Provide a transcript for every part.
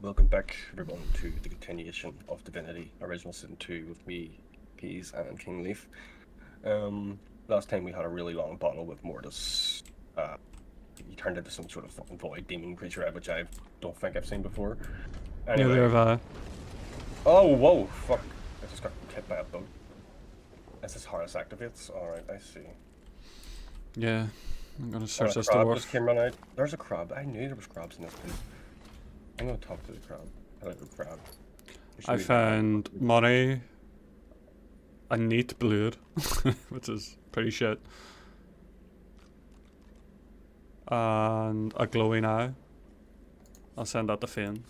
Welcome back, everyone, to the continuation of Divinity, Original Sin 2 with me, Peas, and Kingleaf. Last time we had a really long battle with Mortis. He turned into some sort of fucking void demon creature, which I don't think I've seen before. Anyway. Neither have I. Oh, whoa, fuck. I just got hit by a bug. As this harness activates? Alright, I see. Yeah, I'm gonna search this crab door. just came running out. There's a crab. I knew there was crabs in this place. I'm gonna talk to the crab. Hello, crab. I found money, a neat blade, which is pretty shit, and a glowing eye. I'll send that to Finn.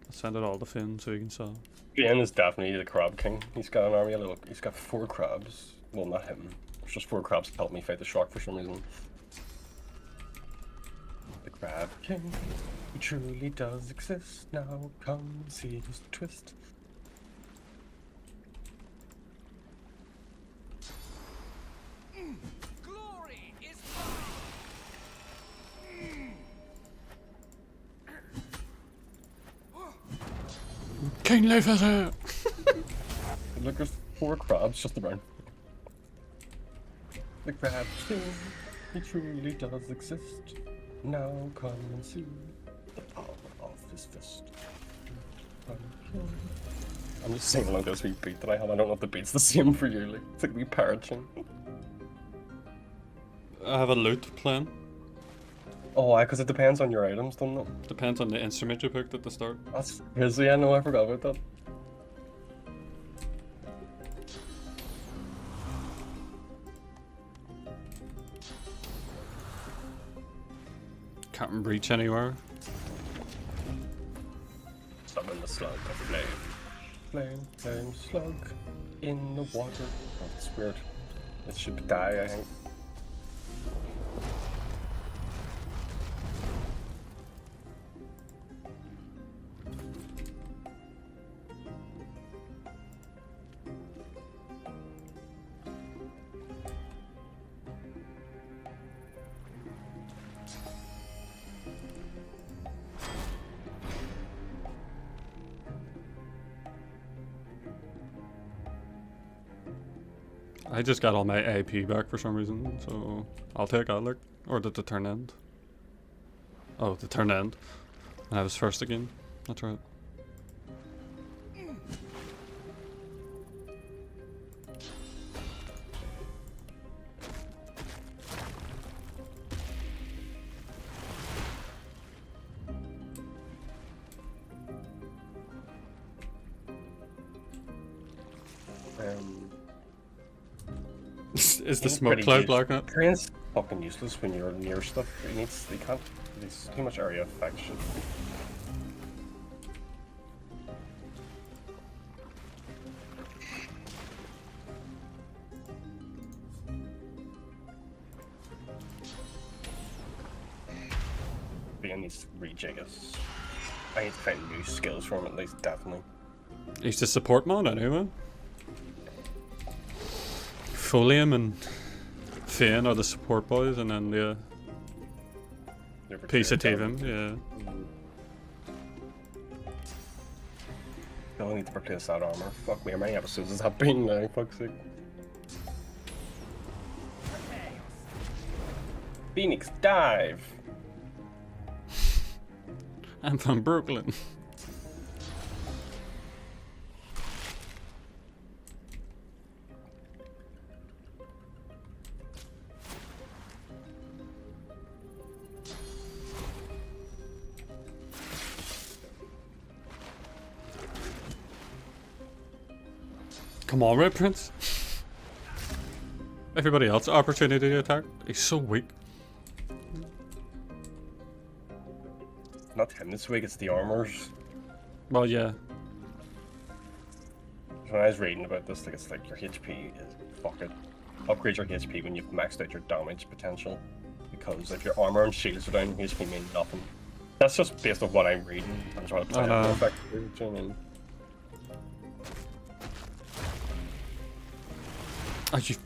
I'll send it all to Finn so you can sell. Finn is definitely the crab king. He's got an army of he's got 4 crabs. Well, not him. There's just 4 crabs to help me fight the shark for some reason. The crab king, he truly does exist. Now come see his twist. Glory is Kingleaf is it! Look, there's 4 crabs just around. The crab king, he truly does exist. Now come and see the power of his fist. I'm just singing along this wee beat that I have. I don't know if the beat's the same for you. Like, it's like wee parrot tune. I have a lute plan. Oh, because it depends on your items, doesn't it? Depends on the instrument you picked at the start. That's crazy. I know. I forgot about that. Can't reach anywhere. Summon the slug of flame. Flame, flame, slug in the water. Oh, that's weird. It should die, I think. I just got all my AP back for some reason, so I'll take out, like. Or did the turn end? Oh, the turn end. I was first again. That's right. Is the smoke cloud blocking it? Train's fucking useless when you're near stuff. He can't. There's too much area affection. Being needs to rejig us. I need to find new skills for him at least, definitely. He's the support mod anyway. Folium and Fane are the support boys, and then the piece of Taven, yeah. I only need to replace that armor. Fuck me, how many episodes has that been now? Fuck's sake. Phoenix, dive! I'm from Brooklyn. Come on, Red Prince. Everybody else opportunity to attack. He's so weak. Not him this week, it's the armors. Well, yeah. When I was reading about this, like, it's like your HP is fuck it. Upgrade your HP when you've maxed out your damage potential. Because if your armor and shields are down, HP mean nothing. That's just based on what I'm reading. I'm trying to play it more effectively, do you know what I mean?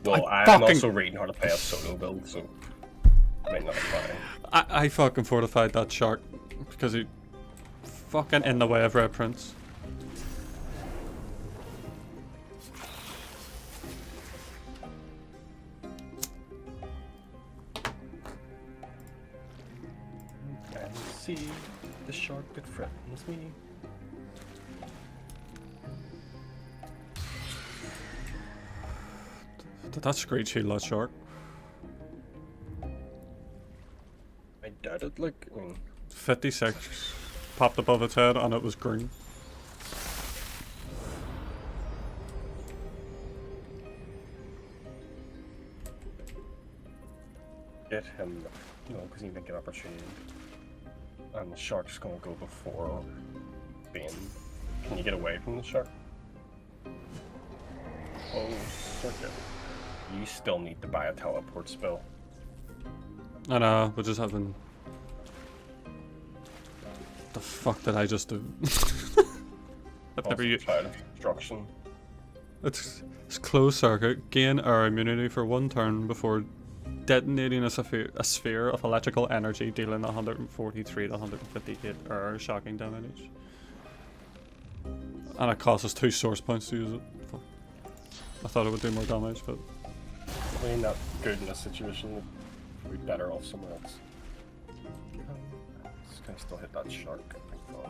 Well, I'm also reading how to play a solo build, so I might not apply. I fucking fortified that shark because he fucking in the way of Red Prince. And see the shark that threatens me. Did that screech heal that shark? I doubt it, like, I mean, 56 popped above its head and it was green. get him, you know, because he didn't get opportunity. And the shark's gonna go before Bane. Can you get away from the shark? Oh, circuit. You still need to buy a teleport spell. I know, we're just having... The fuck did I just do? I've never used... Cloud of Destruction. It's closed circuit. Gain our immunity for 1 turn before detonating a sphere of electrical energy, dealing 143 to 158 shocking damage. And it costs us 2 source points to use it. Fuck. I thought it would do more damage, but... I mean, not good in this situation. We'd be better off somewhere else. Just gonna still hit that shark, I thought.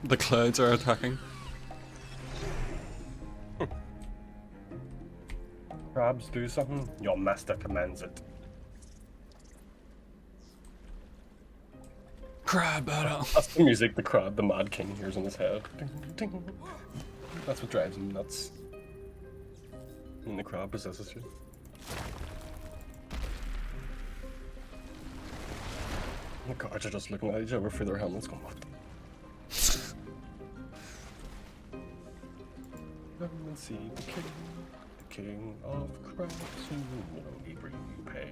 The clouds are attacking. Crabs do something, your master commands it. Crab battle. That's the music the crab, the Mad King, hears in his head. Ding, ding. That's what drives him nuts. And the crab possesses you. The guards are just looking at each other through their helmets going, what the? Come and see the king of crabs, who will he bring you pay?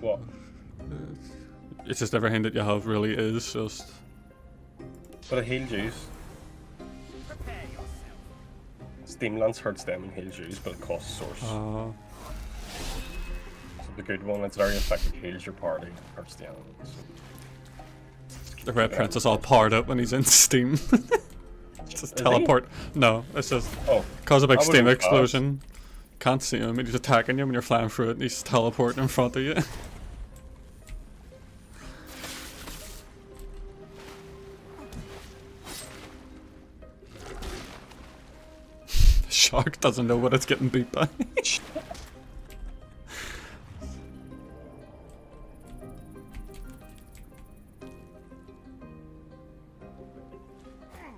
What? It's just everything that you have really is just... But it heals you. Steam Lance hurts them and heals you, but it costs source. So the good one, it's very effective, heals your party, hurts the enemies. The Red Prince is all powered up when he's in Steam. Just teleport. No, it's just cause a big Steam explosion. Can't see him, he's attacking you when you're flying through it and he's teleporting in front of you. The shark doesn't know what it's getting beat by.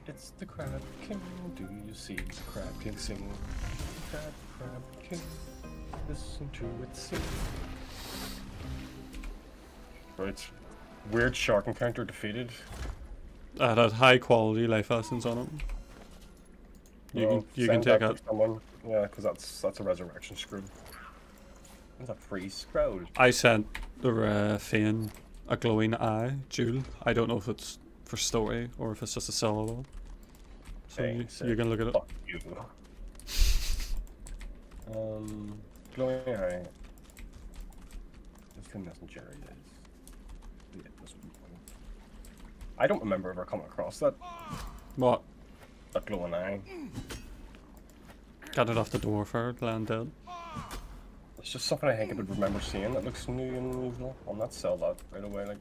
It's the Crab King, do you see the Crab King sing? Crab King, listen to it sing. Right. Weird shark encounter defeated. That had high quality life essence on it. You can take out. Yeah, because that's a resurrection screw. That's a free scroll. I sent the Fane a glowing eye jewel. I don't know if it's for story or if it's just a solo. So you can look at it. Fuck you. Glowing eye. This messenger is. Yeah, this one. I don't remember ever coming across that. What? That glowing eye. Got it off the door for land dead. It's just something I think I would remember seeing that looks new and unusual. I'll not sell that right away. Like,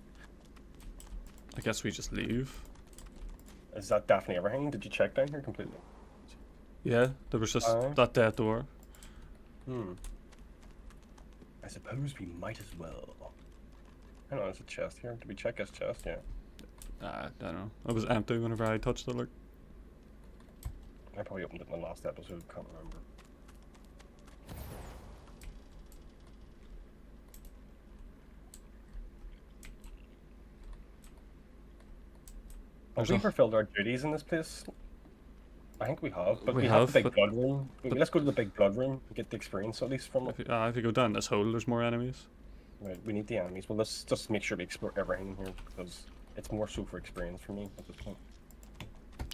I guess we just leave. is that definitely everything? Did you check down here completely? Yeah, there was just that dead door. I suppose we might as well. I don't know, there's a chest here. Did we check his chest? Yeah. I don't know. It was empty whenever I touched it. Like, I probably opened it in the last episode. Can't remember. Have we ever fulfilled our duties in this place? I think we have, but we have the big blood room. Let's go to the big blood room and get the experience at least from it. If you go down this hole, there's more enemies. Right, we need the enemies. Well, let's just make sure we explore everything here, because it's more so for experience for me at this point.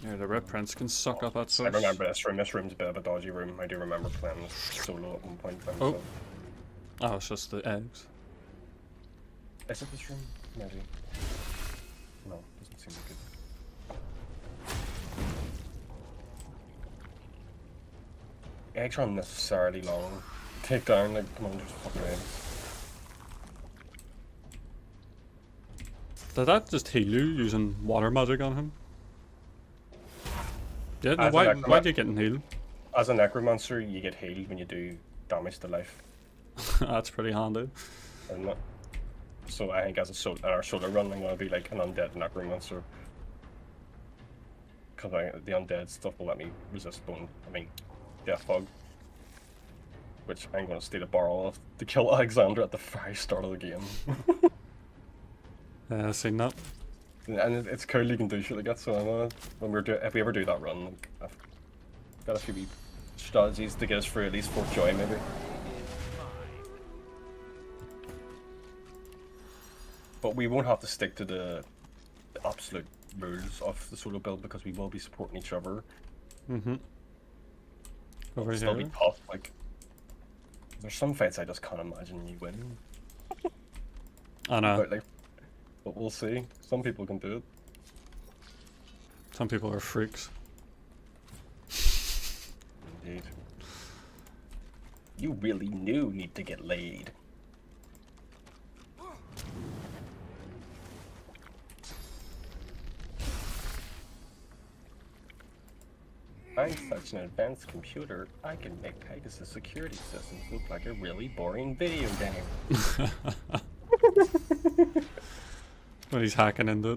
Yeah, the Red Prince can suck up that source. I remember this room. This room's a bit of a dodgy room. I do remember playing this solo at one point in time. Oh. So. Oh, it's just the eggs. Is it this room? Maybe. No, doesn't seem good. Eggs are unnecessarily long. Take down, like, come on, just fucking eggs. Did that just heal you using water magic on him? Yeah, no, why are you getting healed? As a necromancer, you get healed when you do damage to life. That's pretty handy. Isn't it? So I think as our solo run, I'm gonna be like an undead necromancer. Because the undead stuff will let me resist death fog. Which I'm gonna steal a barrel of to kill Alexander at the very start of the game. Yeah, I've seen that. And it's cool you can do shit like that, so if we ever do that run, like, I've got a few wee strategies to get us through at least 4th joy maybe. But we won't have to stick to the absolute rules of the solo build because we will be supporting each other. Mm-hmm. Over here. It'll be tough, like there's some fights I just can't imagine you winning. I know. But we'll see. Some people can do it. Some people are freaks. Indeed. You really need to get laid. I'm such an advanced computer, I can make Pegasus security systems look like a really boring video game. When he's hacking into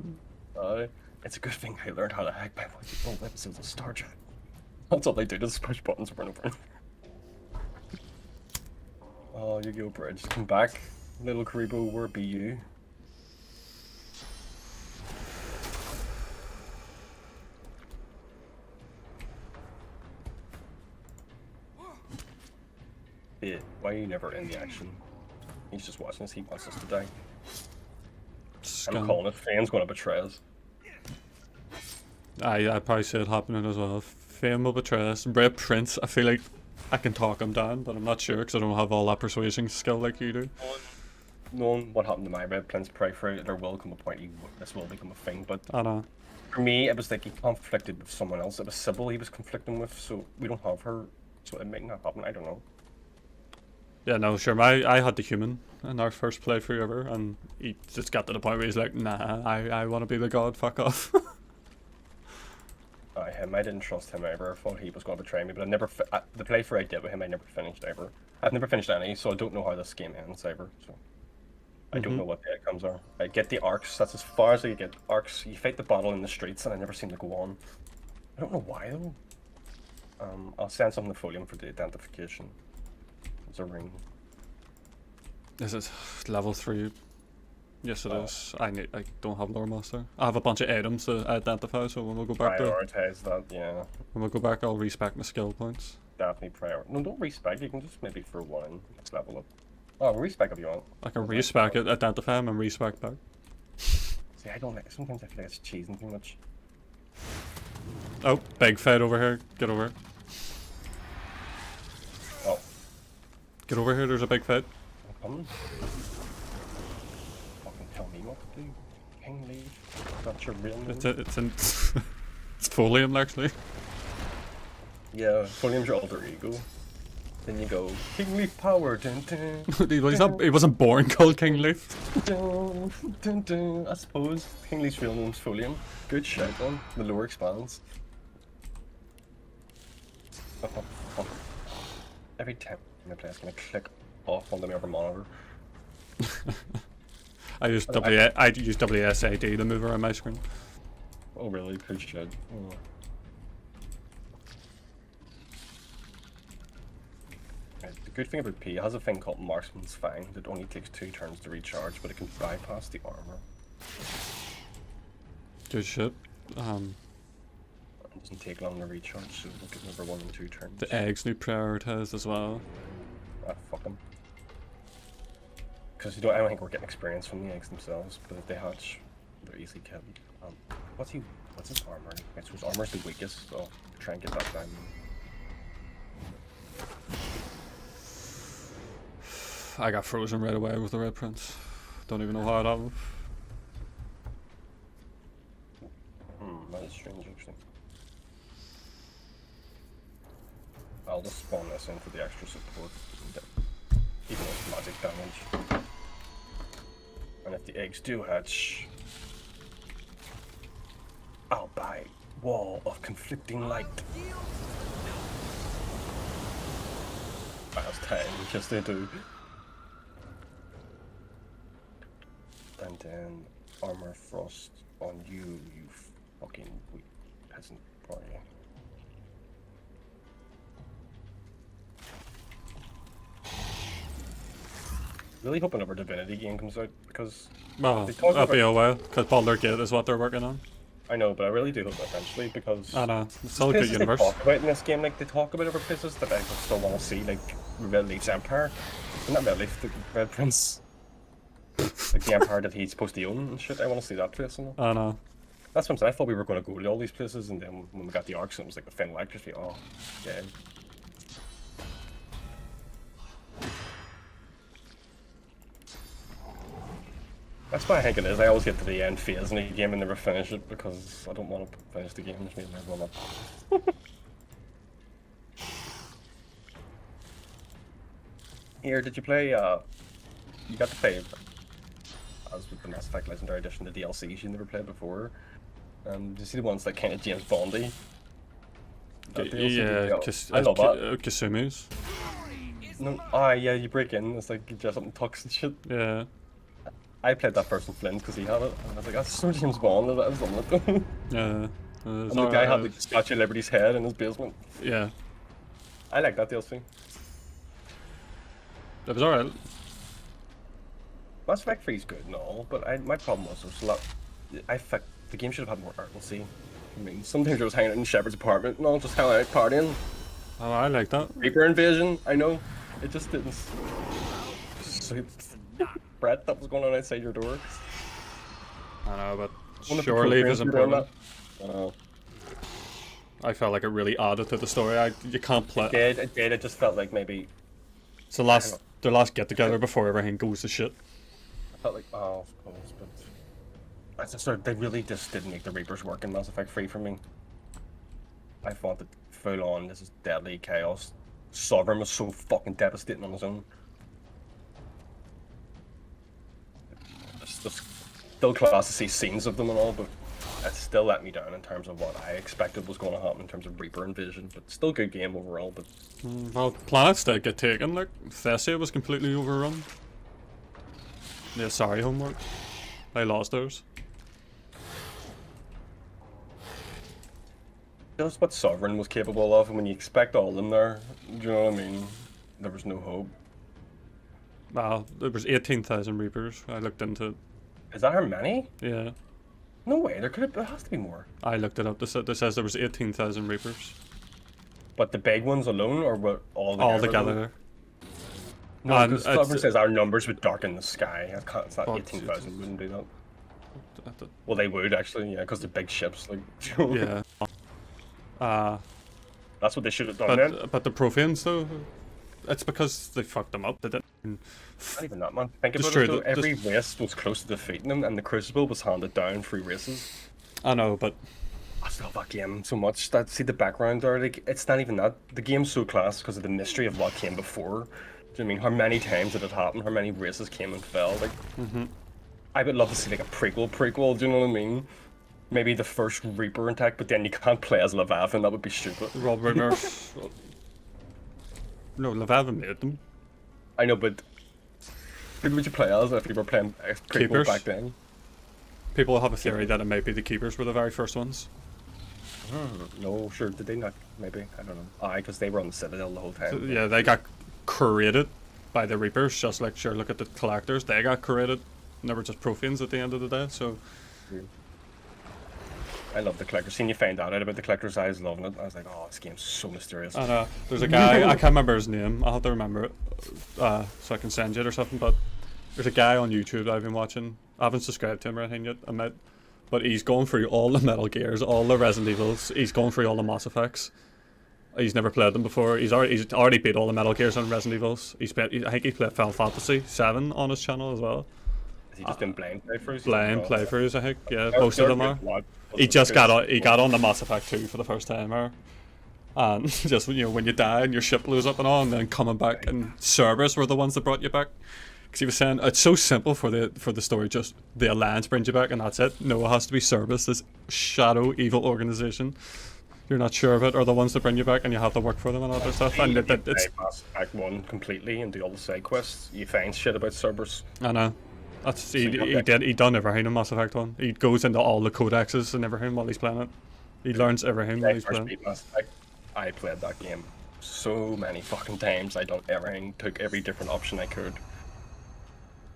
it. It's a good thing I learned how to hack by watching old episodes of Star Trek. That's all they do, just push buttons over and over. Oh, you go, Bridge. Come back. Little Karibo, where be you? Yeah, why are you never in the action? He's just watching us, he wants us to die. I'm calling it, Fane's gonna betray us. I probably see it happening as well. Fame will betray us. Red Prince, I feel like I can talk him down, but I'm not sure because I don't have all that persuasion skill like you do. Knowing what happened to my Red Prince pray there will come a point this will become a thing, but I know. For me it was like he conflicted with someone else. It was Sybil he was conflicting with, so we don't have her, so it might not happen, I don't know. Yeah, no, sure. I had the human in our first playthrough ever, and he just got to the point where he's like, nah, I want to be the god, fuck off. I didn't trust him ever. I thought he was going to betray me, but I never. The playthrough I did with him, I never finished ever. I've never finished any, so I don't know how this game ends ever. So I don't know what the outcomes are. I get the arcs. That's as far as I get. Arcs. You fight the battle in the streets, and I never seem to go on. I don't know why though. I'll send something to Folium for the identification. It's a ring. Is it level 3? Yes, it is. I don't have lore master. I have a bunch of items to identify, so when we go back prioritize that, yeah. When we go back, I'll respec my skill points. Definitely prioritize. No, don't respec. You can just maybe throw one in. Let's level up. Oh, respec if you want. I can respec it, identify them, and respec back. See, I don't like. Sometimes I feel like it's cheesing too much. Oh, big fight over here. Get over. Oh. Get over here. There's a big fight. I'm coming. Tell me what to do. Kingleaf. That's your real name. It's Folium actually. Yeah, Folium's your alter ego. Then you go Kingleaf power. Dun, dun, he wasn't born called Kingleaf. Dun, dun, dun. I suppose Kingleaf's real name's Folium. Good shout on. The lore expands. Every time I play, it's gonna click off on the other monitor. I use WSAD to move around my screen. Oh really? Good shit. Oh. The good thing about P, it has a thing called Marksman's Fang that only takes 2 turns to recharge, but it can bypass the armor. Good shit. It doesn't take long to recharge, so look at number 1 and 2 turns. The eggs need prioritized as well. Ah, fuck them. Because I don't think we're getting experience from the eggs themselves, but if they hatch, they're easily killed. What's his armor? Okay, so his armor's the weakest, so try and get that down. I got frozen right away with the Red Prince. Don't even know how it happened. That is strange actually. I'll just spawn this in for the extra support, even with magic damage. And if the eggs do hatch, I'll buy Wall of Conflicting Light. That's time, because they do. And then Armor Frost on you, you fucking weak peasant boy. Really hoping another Divinity game comes out, because well, that'll be a while, because Baldur Gate is what they're working on. I know, but I really do hope eventually, because I know, it's still a good universe. They talk about in this game, like they talk about other places that I still want to see, like Red Leaf's Empire. Not Red Leaf, the Red Prince. Like the Empire that he's supposed to own and shit. I want to see that place. I know. That's what I'm saying. I thought we were going to go to all these places, and then when we got the arcs, it was like a Finn Electricity. Oh, yeah. That's why I think it is. I always get to the end phase in a game and never finish it because I don't want to finish the game, which means I will not. Here, did you play, you got to play, as with the Mass Effect Legendary Edition, the DLCs you never played before. Did you see the ones that kind of James Bondy? Yeah, I love that. Kasumu's. No, yeah, you break in, it's like you dress up in tux and shit. Yeah. I played that first in Flint because he had it, and I was like, that's so James Bond, I was on it. Yeah. And the guy had like the Statue of Liberty's head in his basement. Yeah. I like that DLC. It was alright. Mass Effect 3 is good and all, but my problem was there was a lot. The game should have had more urgency. I mean, sometimes I was hanging out in Shepard's apartment and all, just hanging out partying. Oh, I like that. Reaper invasion, I know. It just didn't suit Brett that was going on outside your door. I know, but shore leave is important. I felt like it really added to the story. You can't play. It did. It just felt like maybe. It's their last get together before everything goes to shit. I felt like, oh, of course, but they really just didn't make the Reapers work in Mass Effect 3 for me. I thought that full on, this is deadly chaos. Sovereign was so fucking devastating on his own. It's still class to see scenes of them and all, but it still let me down in terms of what I expected was going to happen in terms of Reaper invasion. But still good game overall. But well, planets did get taken. Like Thessia was completely overrun. Yeah, sorry, homework. They lost theirs. Just what Sovereign was capable of, and when you expect all of them there, do you know what I mean? There was no hope. Well, there was 18,000 Reapers. I looked into it. Is that how many? Yeah. No way, there has to be more. I looked it up. This says there was 18,000 Reapers. But the big ones alone, or what, all together? All together. No, because Sovereign says our numbers would darken the sky. It's not 18,000, wouldn't do that. Well, they would actually, yeah, because they're big ships. Like. Yeah. That's what they should have done then. But the Protheans, though, it's because they fucked them up. They didn't. Not even that, man. Think about it, though. Every race was close to defeating them, and the Crucible was handed down through races. I know, but I still love that game so much. See the background there, like, it's not even that. The game's so class because of the mystery of what came before. Do you know what I mean? How many times did it happen? How many races came and fell? Like, I would love to see like a prequel. Do you know what I mean? Maybe the first Reaper attack, but then you can't play as Leviathan. That would be stupid. Rob Reaper. No, Leviathan made them. I know, but who would you play as if you were playing prequel back then? People have a theory that it might be the Keepers were the very first ones. No, sure. Did they not? Maybe. I don't know. Aye, because they were on the Citadel the whole time. So, yeah, they got created by the Reapers, just like, sure, look at the Collectors. They got created. And they were just Protheans at the end of the day, so... I love the collector. Seeing you find out about the collector's eyes, loving it. I was like, oh, this game's so mysterious. I know. There's a guy, I can't remember his name. I'll have to remember it so I can send you it or something. But there's a guy on YouTube that I've been watching. I haven't subscribed to him or anything yet, I admit. But he's going through all the Metal Gears, all the Resident Evils. He's going through all the Mass Effects. He's never played them before. He's already beat all the Metal Gears and Resident Evils. I think he played Final Fantasy 7 on his channel as well. Has he just been blind playthroughs? Blind playthroughs, I think. Yeah, most of them are. He got on the Mass Effect 2 for the first time, and just when you die and your ship blows up and all, and then coming back, and Cerberus were the ones that brought you back. Because he was saying it's so simple for the story, just the Alliance brings you back and that's it. No, it has to be Cerberus, this shadow evil organization you're not sure of it, are the ones that bring you back, and you have to work for them and all that stuff. And it's Mass Effect 1 completely and do all the side quests. You find shit about Cerberus. I know. That's he done everything in Mass Effect 1. He goes into all the codexes and everything while he's playing it. He learns everything while he's playing. I played that game so many fucking times. I done everything, took every different option I could.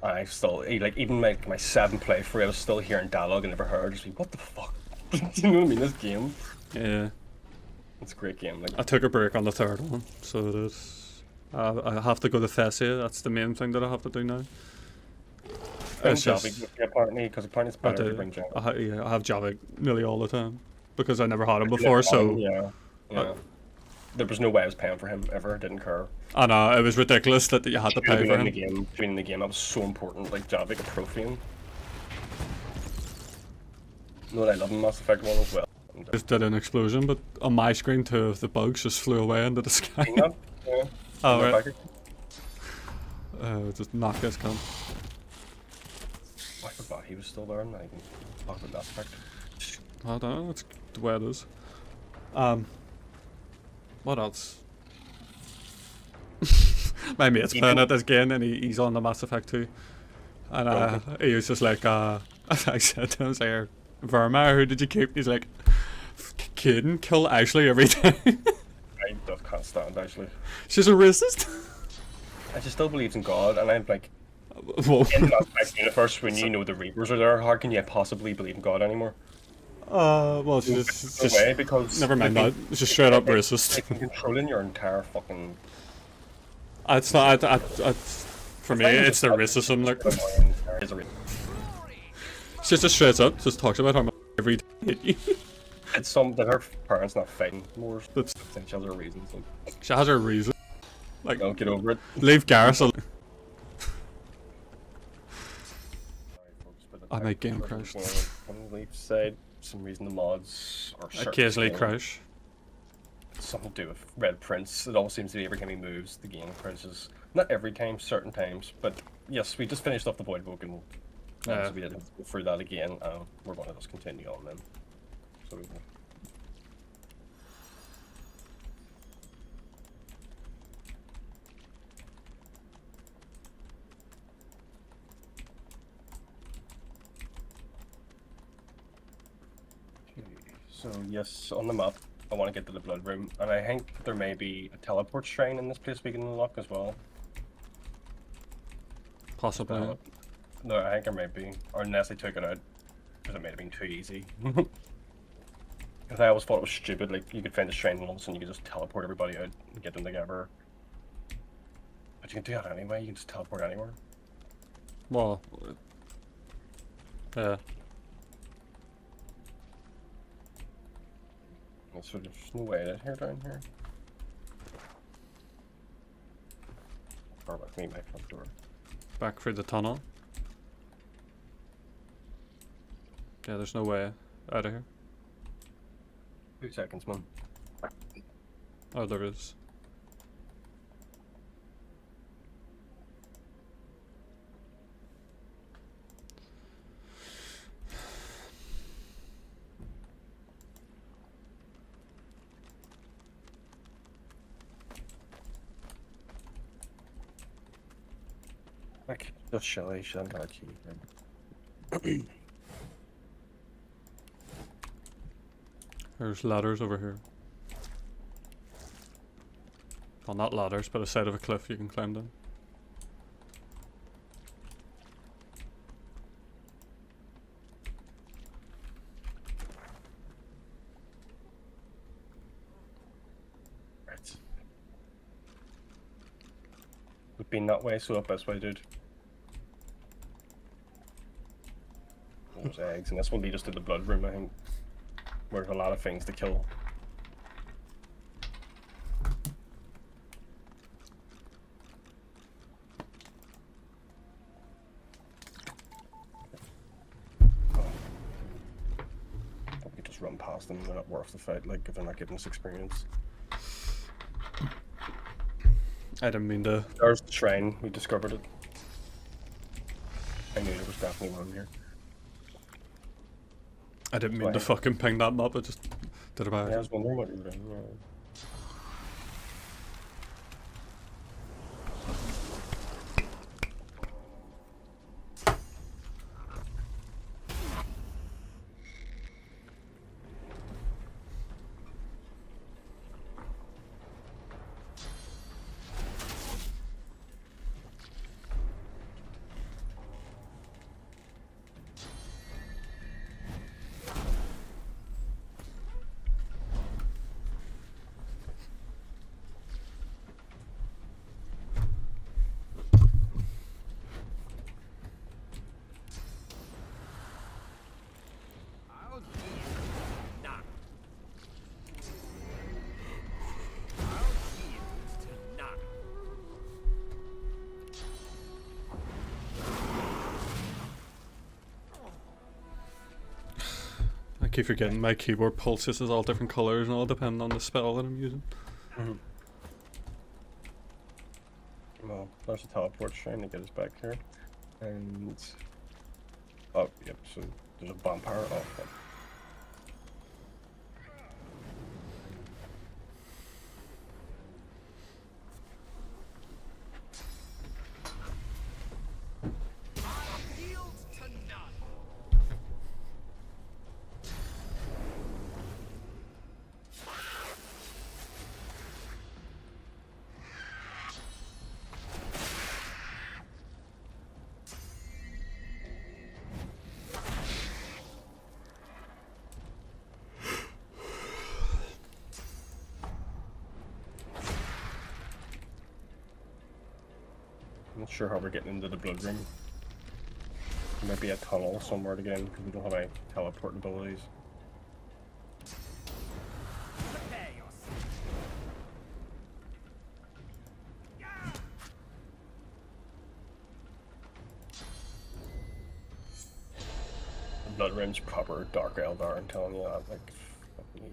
I still, like, even my 7 playthrough, I was still hearing dialogue I never heard. Just like, what the fuck? Do you know what I mean? This game. Yeah. It's a great game. Like, I took a break on the 3rd one, so it is. I have to go to Thessia. That's the main thing that I have to do now. It's just apparently, because apparently it's better to bring Javik. I have Javik nearly all the time because I never had him before. So yeah. There was no way I was paying for him ever. Didn't care. I know, it was ridiculous that you had to pay for him. Being in the game, that was so important. Like Javik, a Prothean. You know what I love in Mass Effect 1 as well? Just did an explosion, but on my screen 2 of the bugs just flew away into the sky. Yeah. Oh right. Just knock this cunt. I forgot he was still there, and I can talk about Mass Effect. I don't know. It's the way it is. What else? My mate's playing at this game, and he's on the Mass Effect 2. And he was just like, I said to him, I was like, Verma, who did you keep? He's like, kidding, kill Ashley every time. I just can't stand Ashley. She's a racist? She still believes in God, and I'm like, whoa. In the Mass Effect universe, when you know the Reapers are there, how can you possibly believe in God anymore? Well, she's just way, because never mind that. It's just straight up racist. They can control your entire fucking. It's not. For me, it's the racism. Like, she just straight up just talks about how much every day hit you. It's some that her parents not fighting more. She has her reasons. She has her reason. Like, don't get over it. Leave Garrus alone. I make game crashed. Kingleaf said some reason the mods are occasionally crash. Something to do with Red Prince. It all seems to be every time he moves, the game crashes. Not every time, certain times. But yes, we just finished off the Void Book, and so we didn't go through that again. We're going to just continue on then. So we will. So yes, on the map, I want to get to the Blood Room, and I think there may be a teleport shrine in this place we can unlock as well. Possibly. No, I think there might be, or unless I took it out, because it might have been too easy. Because I always thought it was stupid, like you could find a shrine and all of a sudden you could just teleport everybody out and get them together. But you can do that anyway, you can just teleport anywhere. Well, yeah. So there's no way to here down here. Or with me, my front door. Back through the tunnel. Yeah, there's no way out of here. 2 seconds, man. Oh, there is. Okay, just Shelly, she hasn't got a key. There's ladders over here. Well, not ladders, but a side of a cliff you can climb down. been that way, so up this way, dude. There's eggs, and this will lead us to the blood room, I think. Where there's a lot of things to kill. We just run past them, they're not worth the fight, like, if they're not giving us experience. I didn't mean to... There's the shrine, we discovered it. I knew there was definitely one here. I didn't mean to fucking ping that map, I just did it by accident. Yeah, I was wondering what you were doing. I keep forgetting my keyboard pulses is all different colours and all depending on the spell that I'm using. Well, there's a teleport shrine to get us back here. And... oh, yep, so there's a vampire. Oh, fuck. I'm not sure how we're getting into the blood room. There might be a tunnel somewhere to get in because we don't have any teleport abilities. The blood room's proper Dark Eldar, I'm telling you that. Like, fuck me.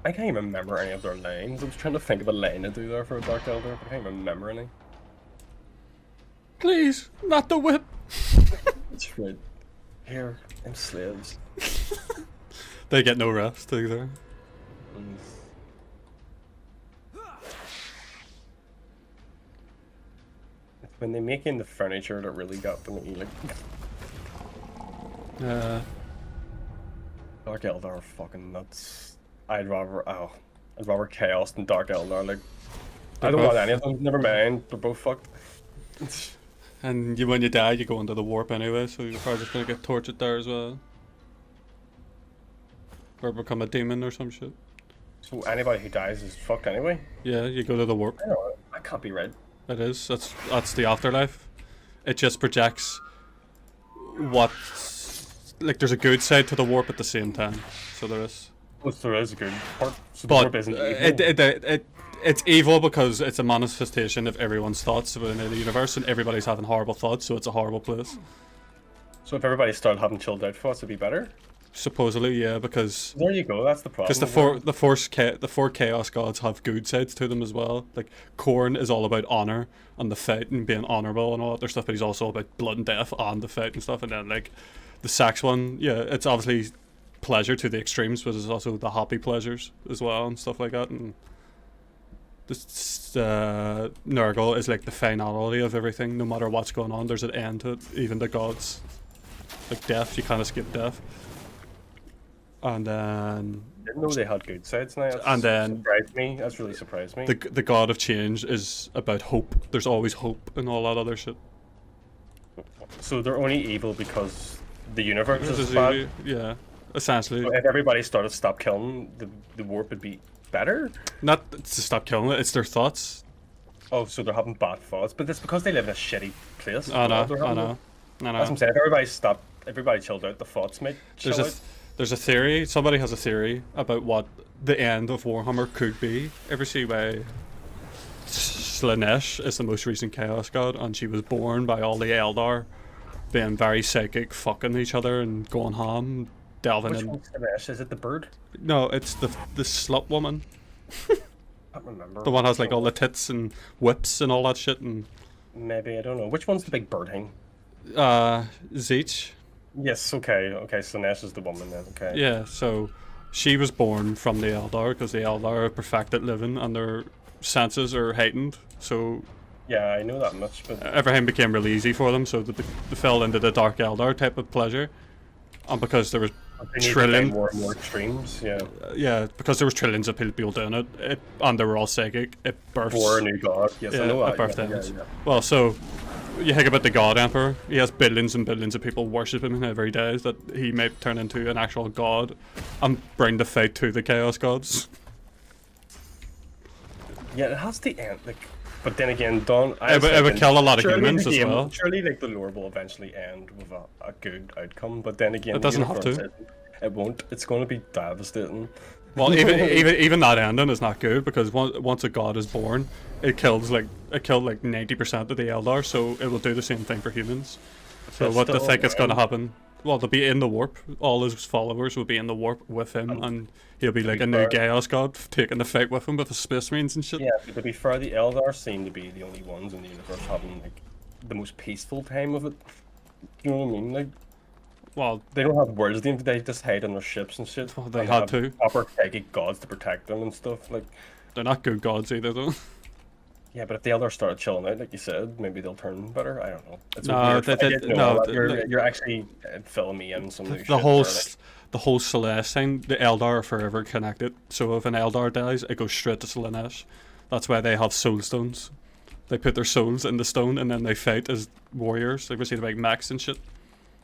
I can't even remember any of their lines. I was trying to think of a line to do there for a Dark Elder, but I can't even remember any. Please, not the whip! That's right. Here, I'm slaves. They get no rest either. When they make in the furniture that really got me, like... Dark Eldar are fucking nuts. I'd rather Chaos than Dark Eldar, like... I don't want any of them, never mind, they're both fucked. And when you die, you go into the warp anyway, so you're probably just gonna get tortured there as well. Or become a demon or some shit. So anybody who dies is fucked anyway? Yeah, you go to the warp. I know, I can't be right. It is, that's the afterlife. It just projects what... like there's a good side to the warp at the same time, so there is. Well, there is a good part, so the but warp isn't evil. It's evil because it's a manifestation of everyone's thoughts within the universe, and everybody's having horrible thoughts, so it's a horrible place. So if everybody started having chilled out thoughts, it'd be better? Supposedly, yeah, because... there you go, that's the problem. Because the four chaos gods have good sides to them as well. Like, Khorne is all about honor and the fight and being honorable and all that other stuff, but he's also about blood and death and the fight and stuff, and then, like, the Sax one, yeah, it's obviously pleasure to the extremes, but there's also the happy pleasures as well and stuff like that, and this Nurgle is like the finality of everything. No matter what's going on, there's an end to it. Even the gods, like death, you can't escape death. And then I didn't know they had good sides now. And then surprised me. That's really surprised me. The god of change is about hope. There's always hope and all that other shit. So they're only evil because the universe is bad? Yeah. essentially. So if everybody started to stop killing, the warp would be better? Not to stop killing it, it's their thoughts. Oh, so they're having bad thoughts, but it's because they live in a shitty place. I know. That's what I'm saying. If everybody chilled out, the thoughts might chill out. There's a theory, somebody has a theory about what the end of Warhammer could be. Ever see why Slaanesh is the most recent Chaos God, and she was born by all the Eldar being very psychic, fucking each other and going ham, delving in. Which one's Slaanesh? Is it the bird? No, it's the slut woman. I can't remember. The one has like all the tits and whips and all that shit and... Maybe, I don't know. Which one's the big bird thing? Zeech. Yes, okay, Slaanesh is the woman then, okay. Yeah, so she was born from the Eldar because the Eldar are perfected living and their senses are heightened, so... Yeah, I know that much, but... Everything became really easy for them, so they fell into the Dark Eldar type of pleasure. And because there was trillions... more and more extremes, yeah. Yeah, because there was trillions of people doing it, and they were all psychic, it births... For a new god, yes, I know that. It birthed Well, so... You think about the God Emperor, he has billions and billions of people worship him every day, that he may turn into an actual god and bring the fight to the Chaos Gods. Yeah, it has to end, like... But then again, it would kill a lot of humans as well. Surely, like, the lore will eventually end with a good outcome, but then again... It doesn't have to. It won't. It's going to be devastating. Well, even that ending is not good, because once a god is born, it killed like 90% of the Eldar, so it will do the same thing for humans. So what do you think is going to happen? Well, they'll be in the warp. All his followers will be in the warp with him, and he'll be like a new Chaos God taking the fight with him with the space marines and shit. Yeah, but to be fair, the Eldar seem to be the only ones in the universe having like the most peaceful time of it. You know what I mean? Like, well, they don't have worlds. They just hide on their ships and shit. Well, they had to. Proper psychic gods to protect them and stuff. Like, they're not good gods either, though. Yeah, but if the Eldar started chilling out, like you said, maybe they'll turn better. I don't know. It's you're actually filling me in some new shit. The whole Slaanesh thing, the Eldar are forever connected. So if an Eldar dies, it goes straight to Slaanesh. That's why they have soul stones. They put their souls in the stone and then they fight as warriors. Like we see the big mechs and shit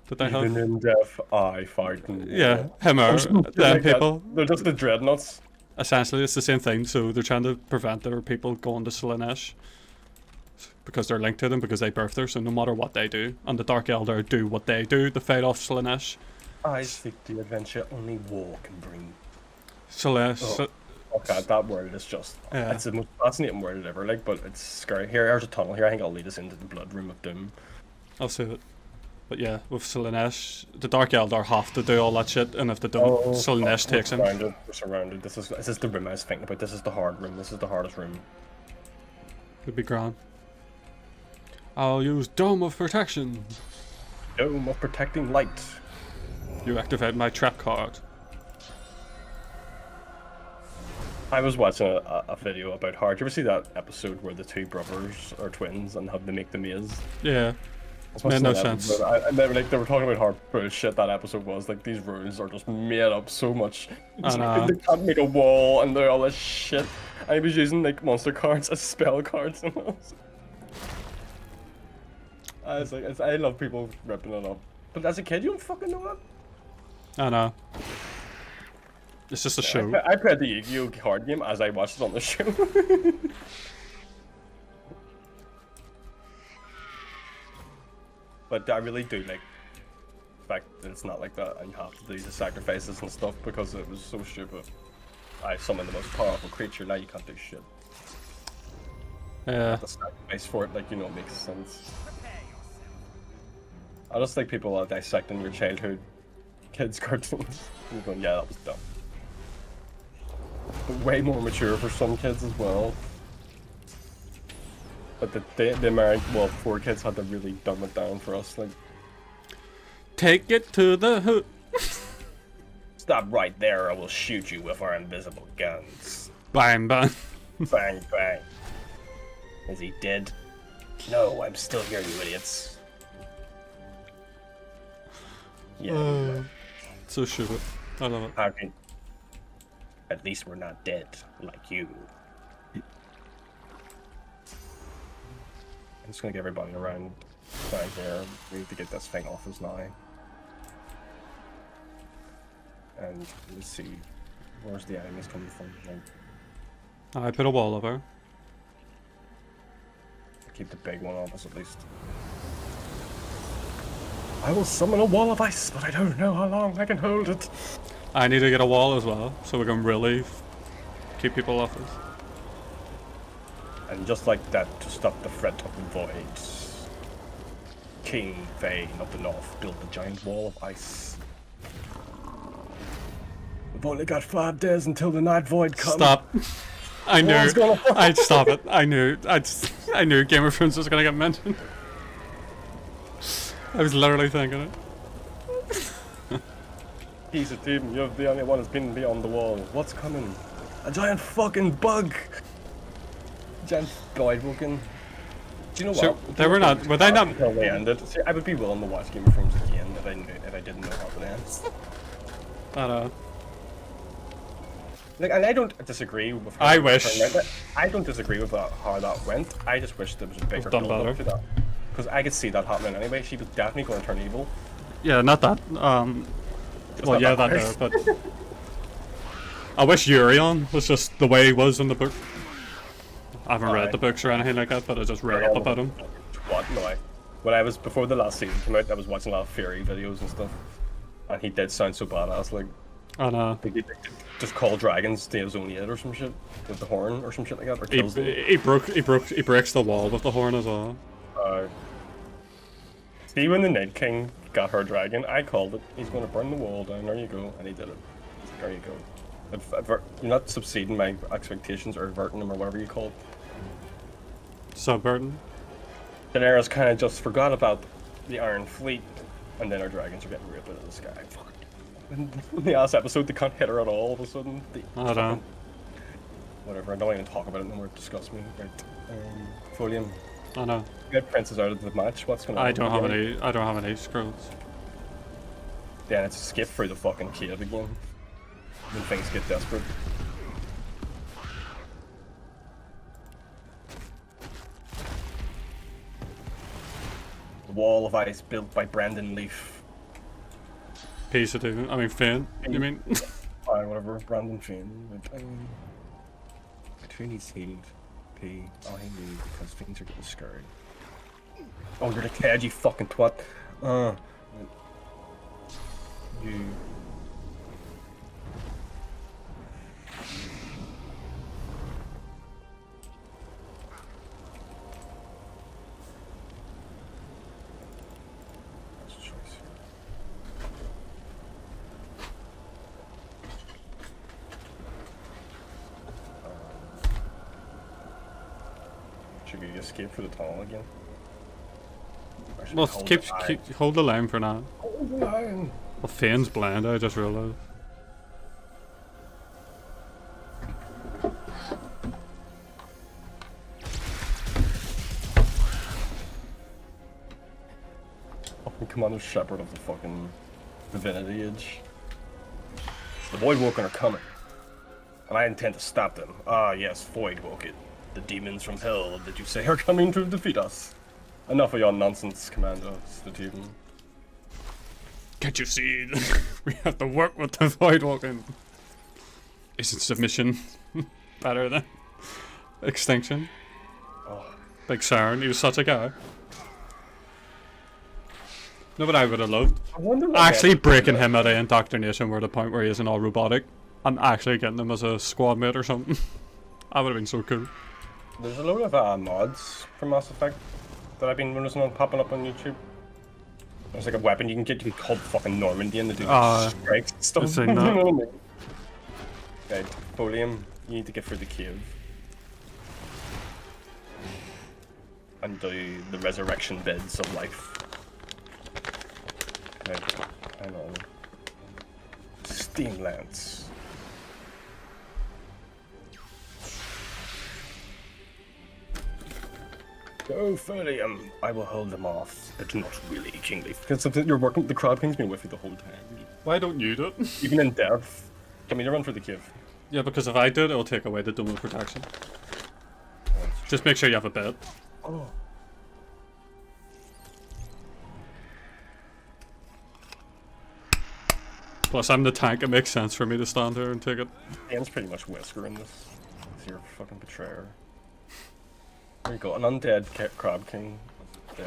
that they have. Even in death, I fight. Yeah, him or them like people. They're just the dreadnoughts. Essentially, it's the same thing. So they're trying to prevent their people going to Slaanesh because they're linked to them because they birthed there. So no matter what they do, and the Dark Eldar do what they do to fight off Slaanesh. I seek the adventure only war can bring. Slaanesh. Oh god, that word is just... Yeah. It's the most fascinating word ever, like, but it's scary. Here's a tunnel here. I think I'll lead us into the Blood Room of Doom. I'll save it. But yeah, with Slaanesh, the Dark Eldar have to do all that shit, and if they don't, Slaanesh takes him. We're surrounded. This is the room I was thinking about. This is the hard room. This is the hardest room. Could be grand. I'll use Dome of Protection. Dome of Protecting Light. You activate my trap card. I was watching a video about how... Did you ever see that episode where the two brothers are twins and have to make the maze? Yeah. Made no sense. They were talking about how bullshit that episode was. Like, these runes are just made up so much. They can't make a wall and they're all this shit. I was using like monster cards as spell cards and all. I love people ripping it up. But as a kid, you don't fucking know that. I know. It's just a show. I played the Yu-Gi-Oh card game as I watched it on the show. But I really do like the fact that it's not like that and you have to do the sacrifices and stuff because it was so stupid. I summoned the most powerful creature, now you can't do shit. Yeah. The sacrifice for it, like, you know, it makes sense. I just think people are dissecting your childhood kids' cartoons. You're going, yeah, that was dumb. But way more mature for some kids as well. But the American, well, 4 kids had to really dumb it down for us, like... Take it to the hood. Stop right there or we'll shoot you with our invisible guns. Bang, bang. Bang, bang. Is he dead? No, I'm still here, you idiots. Yeah. So stupid. I love it. How can... At least we're not dead, like you. I'm just gonna get everybody around down here. We need to get this thing off us now. And let's see, where's the enemies coming from? Like, I put a wall over. keep the big one off us at least. I will summon a wall of ice, but I don't know how long I can hold it. I need to get a wall as well, so we can really keep people off us. And just like that, to stop the threat of the void, King Vane of the North built a giant wall of ice. We've only got 5 days until the night void comes. Stop. I knew. I'd stop it. I knew. I knew Game of Thrones was gonna get mentioned. I was literally thinking it. He's a team. You're the only one who's been beyond the wall. What's coming? A giant fucking bug. Giant void walking. Do you know So what? they were not. Were they not? Until they ended. See, I would be willing to watch Game of Thrones again if I didn't know how it ends. I don't know. Like, and I don't disagree with her. I wish. I don't disagree with how that went. I just wish there was a bigger done build up better. to that. Because I could see that happening anyway. She was definitely going to turn evil. Yeah, not that. Just Well, not yeah, that that part. there, but I wish Urion was just the way he was in the book. I haven't read the books or anything like that, but I just read up about him. What? No, when I was before the last season came out, I was watching a lot of Fury videos and stuff, and he did sound so badass. Like, And he just call dragons to his own head or some shit with the horn or some shit like that, or kills them. he breaks the wall with the horn as well. See, when the Night King got her dragon, I called it. He's going to burn the wall down. There you go, and he did it. There you go. You're not subsiding my expectations or averting them or whatever you call it. Subverting. Daenerys kind of just forgot about the Iron Fleet, and then our dragons are getting ripped out of the sky. Fuck. In the last episode, they can't hit her at all. All of a sudden, I don't know. Whatever. I don't even talk about it anymore. It disgusts me. Right. Folium. I know. Get Princess out of the match. What's going on? I don't have any scrolls. Then it's escape through the fucking cave again. When things get desperate. The wall of ice built by Brandon Leaf. Piece of two. I mean, Finn. You mean? Fine, whatever. Brandon Finn. Between his healed. P. I need because things are getting scary. Oh, you're the cad, you fucking twat. You. That's a choice here. Should we escape through the tunnel again? Well, hold the line for now. Hold the line. Well, Finn's blind. I just realized. Fucking Commander Shepherd of the fucking Divinity Age. The Voidwoken are coming, and I intend to stop them. Ah, yes, Voidwoken. The demons from hell that you say are coming to defeat us. Enough of your nonsense, Commander Stephen. Can't you see? We have to work with the Voidwoken. Isn't submission better than extinction? Oh. Big Siren, he was such a guy. No, but I would have loved. Actually breaking him at an indoctrination where the point where he isn't all robotic and actually getting him as a squad mate or something. That would have been so cool. There's a load of mods from Mass Effect that I've been noticing on popping up on YouTube. There's like a weapon you can get. You can call fucking Normandy and they do strikes and stuff. I've seen that. Okay, Folium, you need to get through the cave. And do the resurrection beds of life. Okay, hang on. Steam Lance. Go, Folium. I will hold them off, but not really, Kingleaf. Because you're working, the Crowd King's been with you the whole time. Why don't you do it? Even in death. Get me to run for the cave. Yeah, because if I do it, it'll take away the dome of protection. Just make sure you have a bed. Oh. Plus, I'm the tank. It makes sense for me to stand here and take it. Ian's pretty much Whisker in this. He's your fucking betrayer. There you go, an undead crab king. Dead.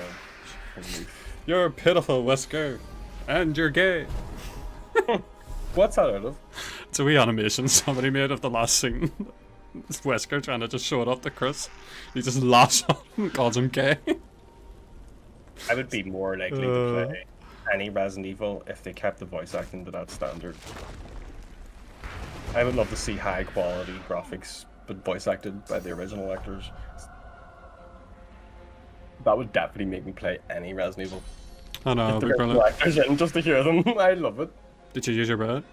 You're pitiful, Whisker. And you're gay. What's that out of? It's a wee animation somebody made of the last scene. It's Whisker trying to just show it off to Chris. He just laughs at him and calls him gay. I would be more likely to play any Resident Evil if they kept the voice acting to that standard. I would love to see high quality graphics, but voice acted by the original actors. That would definitely make me play any Resident Evil. I know, the original actors in just to hear them. I love it. Did you use your bed?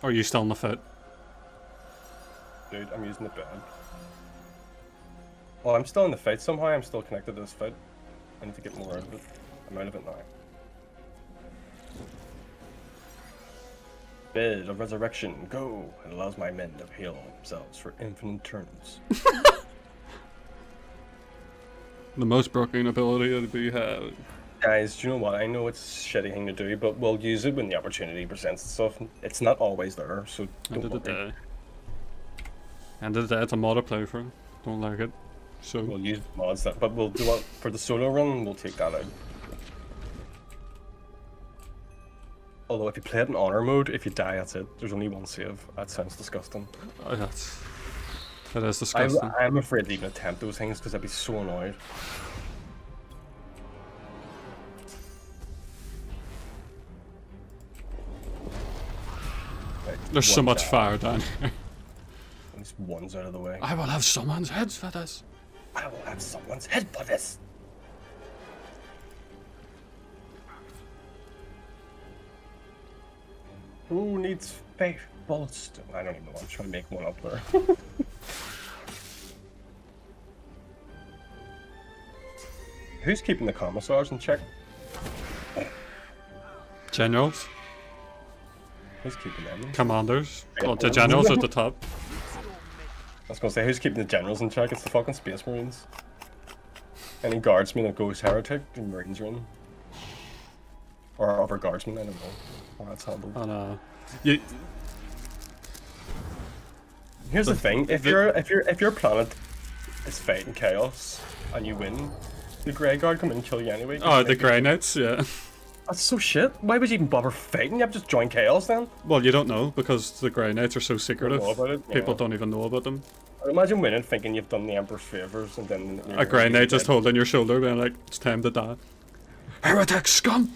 Or are you still on the foot? Dude, I'm using the bed. Well, I'm still in the fight somehow. I'm still connected to this fight. I need to get more out of it. I'm out of it now. Bed of Resurrection, go! It allows my men to heal themselves for infinite turns. The most broken ability that we have. Guys, do you know what? I know it's a shitty thing to do, but we'll use it when the opportunity presents itself. It's not always there, so don't worry. End of the day, it's a mod playthrough. Don't like it. So we'll use mods that, but we'll do it for the solo run. We'll take that out. Although if you play it in honor mode, if you die, that's it. There's only one save. That sounds disgusting. Oh, that is disgusting. I'm afraid to even attempt those things because I'd be so annoyed. Right, there's so much fire down here. At least one's out of the way. I will have someone's head for this. I will have someone's head for this. Who needs faith bullets? I don't even know. I'm trying to make one up there. Who's keeping the commissars in check? Generals. Who's keeping them? Commanders. Well, the generals at the top. I was gonna say, who's keeping the generals in check? It's the fucking Space Marines. Any guardsmen that goes heretic, the Marines are in. Or other guardsmen, I don't know. Oh, that's handled. Oh no. Here's the thing: if your planet is fighting chaos and you win, the Grey Guard come in and kill you anyway. Oh, the Grey Knights, yeah. That's so shit. Why would you even bother fighting? You have to just join chaos then. Well, you don't know because the Grey Knights are so secretive. People don't even know about them. Imagine winning, thinking you've done the Emperor's favors, and then a Grey Knight just holding your shoulder, being like, "It's time to die." Heretic scum.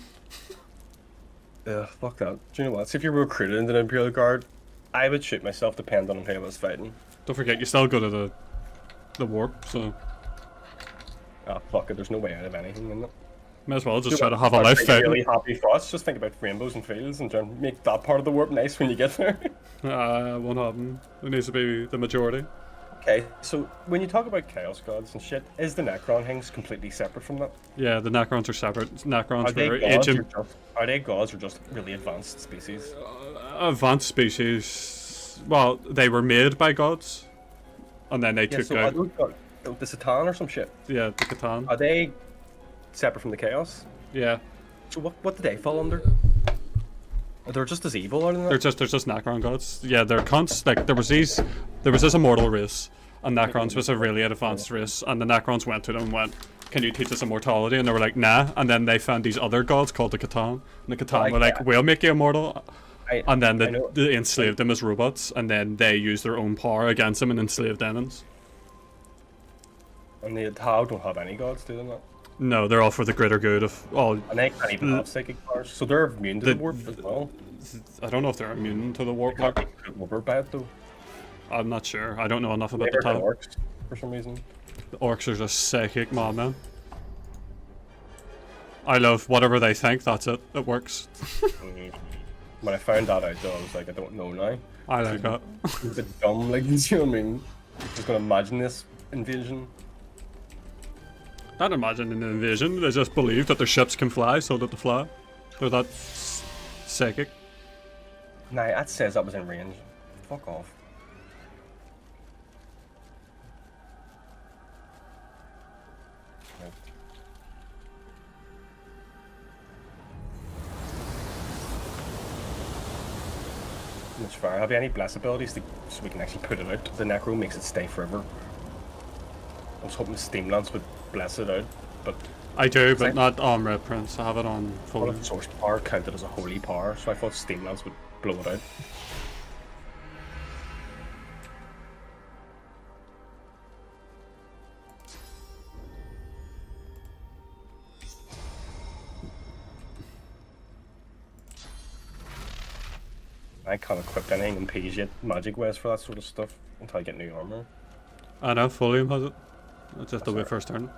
Fuck that. Do you know what? See, if you were recruited into the Imperial Guard, I would shoot myself depending on who I was fighting. Don't forget, you still go to the warp, so. Ah, fuck it. There's no way out of anything in it. May as well just try to have a life fight. Really happy thoughts. Just think about rainbows and fields and try and make that part of the warp nice when you get there. Won't happen. It needs to be the majority. Okay, so when you talk about chaos gods and shit, is the Necron things completely separate from that? Yeah, the Necrons are separate. Necrons were ancient. Are they gods or just really advanced species? Advanced species. Well, they were made by gods, and then they took out. The Satan or some shit. Yeah, the Catan. Are they separate from the chaos? Yeah. So what do they fall under? They're just as evil, aren't they? They're just Necron gods. Yeah, they're cunts. Like there was this immortal race, and Necrons was a really advanced race, and the Necrons went to them and went, "Can you teach us immortality?" And they were like, "Nah." And then they found these other gods called the Catan, and the Catan were like, "We'll make you immortal." And then they enslaved them as robots, and then they used their own power against them and enslaved demons. And the Tau don't have any gods, do they not? No, they're all for the greater good of all. And they can't even have psychic powers, so they're immune to the warp as well. I don't know if they're immune to the warp. They can't be over by it though. I'm not sure. I don't know enough about the Tau. Orcs for some reason. The orcs are just psychic madmen. I love whatever they think. That's it. It works. When I found that out, though, I was like, I don't know now. I like that. It's a bit dumb, like, you know what I mean? I'm just gonna imagine this invasion. Not imagine an invasion. They just believe that their ships can fly, so that they fly. They're that psychic. Nah, that says that was in range. Fuck off. much fire. Have you any bless abilities so we can actually put it out? The necro makes it stay forever. I was hoping the steam lance would bless it out, but I do, but not on Red Prince. I have it on full. Source power counted as a holy power, so I thought steam lance would blow it out. I can't equip anything in P's yet, magic ways for that sort of stuff, until I get new armor. I know, Folium has it. It's just the way first turn.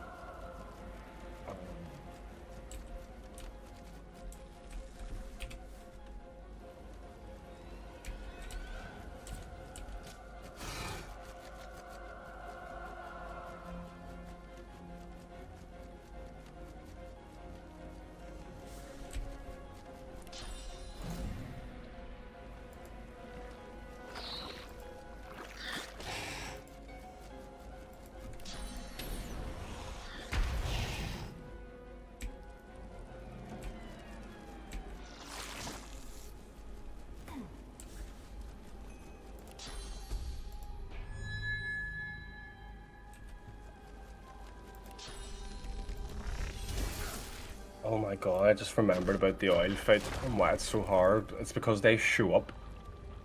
Oh my god, I just remembered about the oil fight and why it's so hard. It's because they show up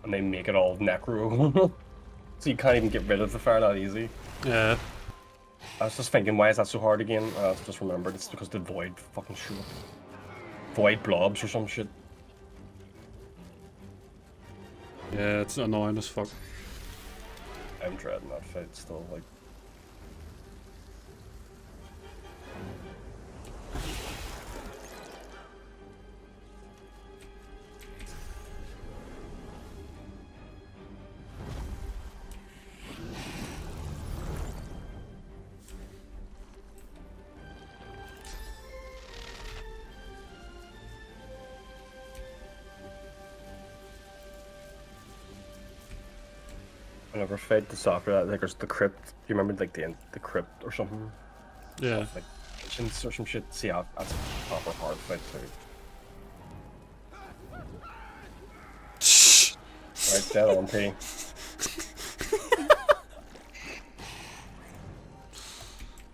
and they make it all necro. So you can't even get rid of the fire that easy. Yeah. I was just thinking, why is that so hard again? I just remembered it's because the void fucking show up. Void blobs or some shit. Yeah, it's annoying as fuck. I'm dreading that fight still, like. I never fed the software. I think there's the crypt. Do you remember like the crypt or something? Yeah. Like ancients or some shit. See, that's a proper hard fight too. Right, dead on P.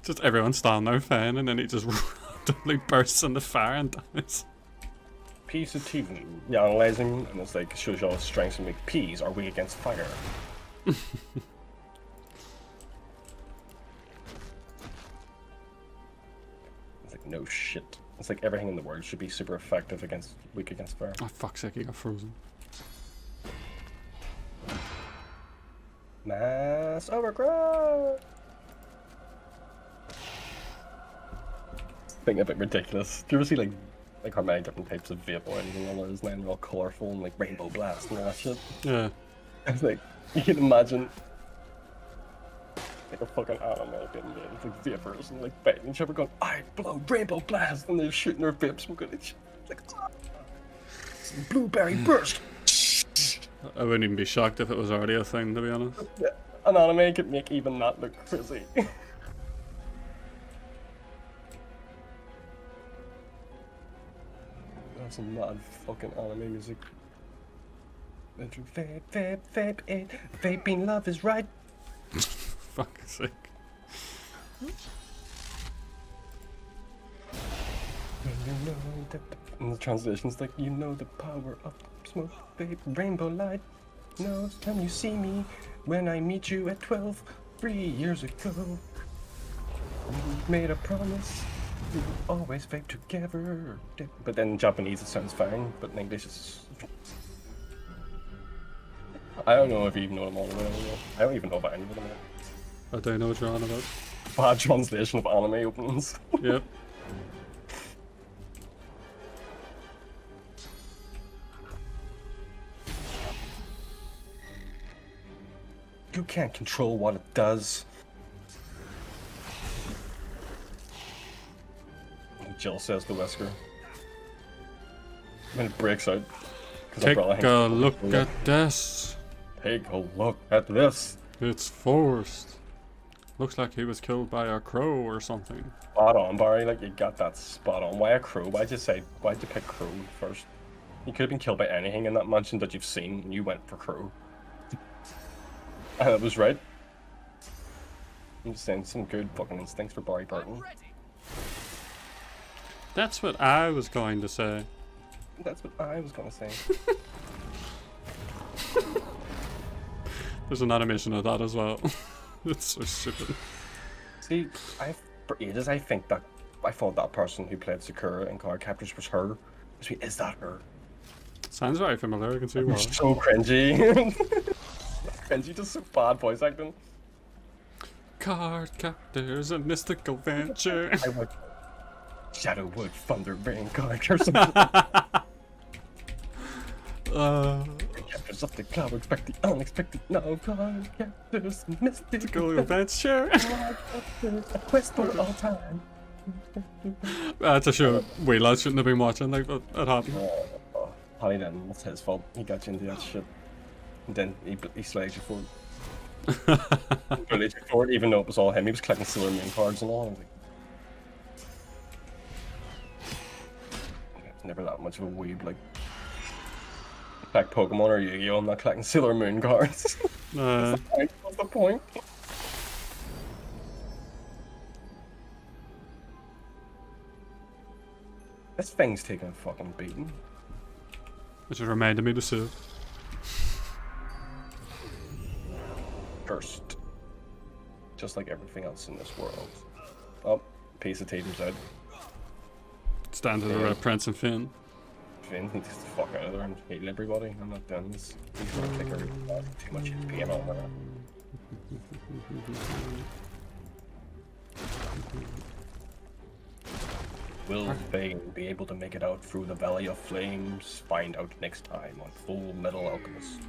Just everyone standing there fan, and then he just randomly bursts into fire and dies. P's of TV. Yeah, analyzing, and it's like shows you all strengths and like P's are weak against fire. It's like no shit. It's like everything in the world should be super effective against weak against fire. Oh fuck's sake, he got frozen. Mass overgrowth. I think a bit ridiculous. Do you ever see like how many different types of vape or anything on there is now, all colourful and like rainbow blast and all that shit? Yeah. It's like you can imagine like a fucking anime being made with like vapors and like fighting each other going, I blow rainbow blast, and they're shooting their vapes smoking and shit. Like blueberry burst. I wouldn't even be shocked if it was already a thing, to be honest. Yeah, an anime could make even that look crazy. That's some mad fucking anime music. Vape, vape, vape, it. Vaping love is right. Fuck's sake. And the translation's like, you know the power of smoke, vape, rainbow light. Knows can you see me when I meet you at 12, 3 years ago. We made a promise. We would always vape together. But then in Japanese it sounds fine, but in English it's... I don't know if you even know what I'm on about anymore. I don't even know about any of them. I don't know what you're on about. Bad translation of anime openings. Yep. You can't control what it does. Jill says the whisker. When it breaks out. Take a look at this. Take a look at this. It's forced. Looks like he was killed by a crow or something. Spot on, Barry. Like, you got that spot on. Why a crow? Why'd you pick crow first? You could have been killed by anything in that mansion that you've seen, and you went for Crow. And it was right. I'm just saying, some good fucking instincts for Barry Burton. That's what I was going to say. That's what I was gonna say. There's an animation of that as well. It's so stupid. See, for ages I thought that person who played Sakura in Card Captors was her. Is that her? Sounds very familiar, I can see why. So cringy. Cringy, just so bad voice acting. Card Captors, a mystical venture. I would Shadowwood Thunder Rain Card or something. Captors of the cloud, expect the unexpected. No, Card Captors, mystical venture. A quest for all time. That's a show we lads shouldn't have been watching, like, but it happened. Honey, then, it's his fault. He got you into that shit. And then he slayed you for it. Bullied you for it, even though it was all him. He was collecting Sailor Moon cards and all. I was like, it's never that much of a weeb, like. Like Pokemon or Yu-Gi-Oh! I'm not collecting Sailor Moon cards. What's the point? This thing's taking a fucking beating. Which has reminded me to sue. Cursed. Just like everything else in this world. Oh, piece of Tatum's out. Stand to the Red Prince and Finn. Finn needs to fuck out of there and heal everybody. I'm not done this. He's gonna take too much pain on there. Will Bane be able to make it out through the Valley of Flames? Find out next time on Full Metal Alchemist.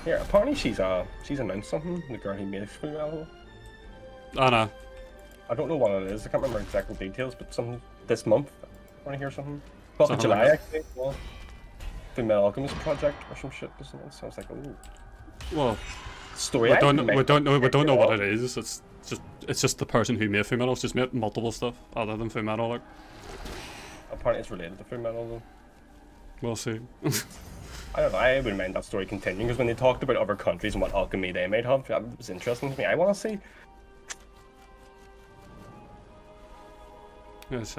Yeah, apparently she's announced something. The girl who made Full Metal. Oh no. I don't know what it is. I can't remember exact details, but something this month. I want to hear something. 12th of July, actually. Well, Full Metal Alchemist project or some shit. So I was like, ooh. Well, story. We don't know what it is. It's just the person who made Full Metal. It's just made multiple stuff other than Full Metal. Like. Apparently, it's related to Full Metal though. We'll see. I don't know. I wouldn't mind that story continuing because when they talked about other countries and what alchemy they might have, that was interesting to me. I want to see. Yes,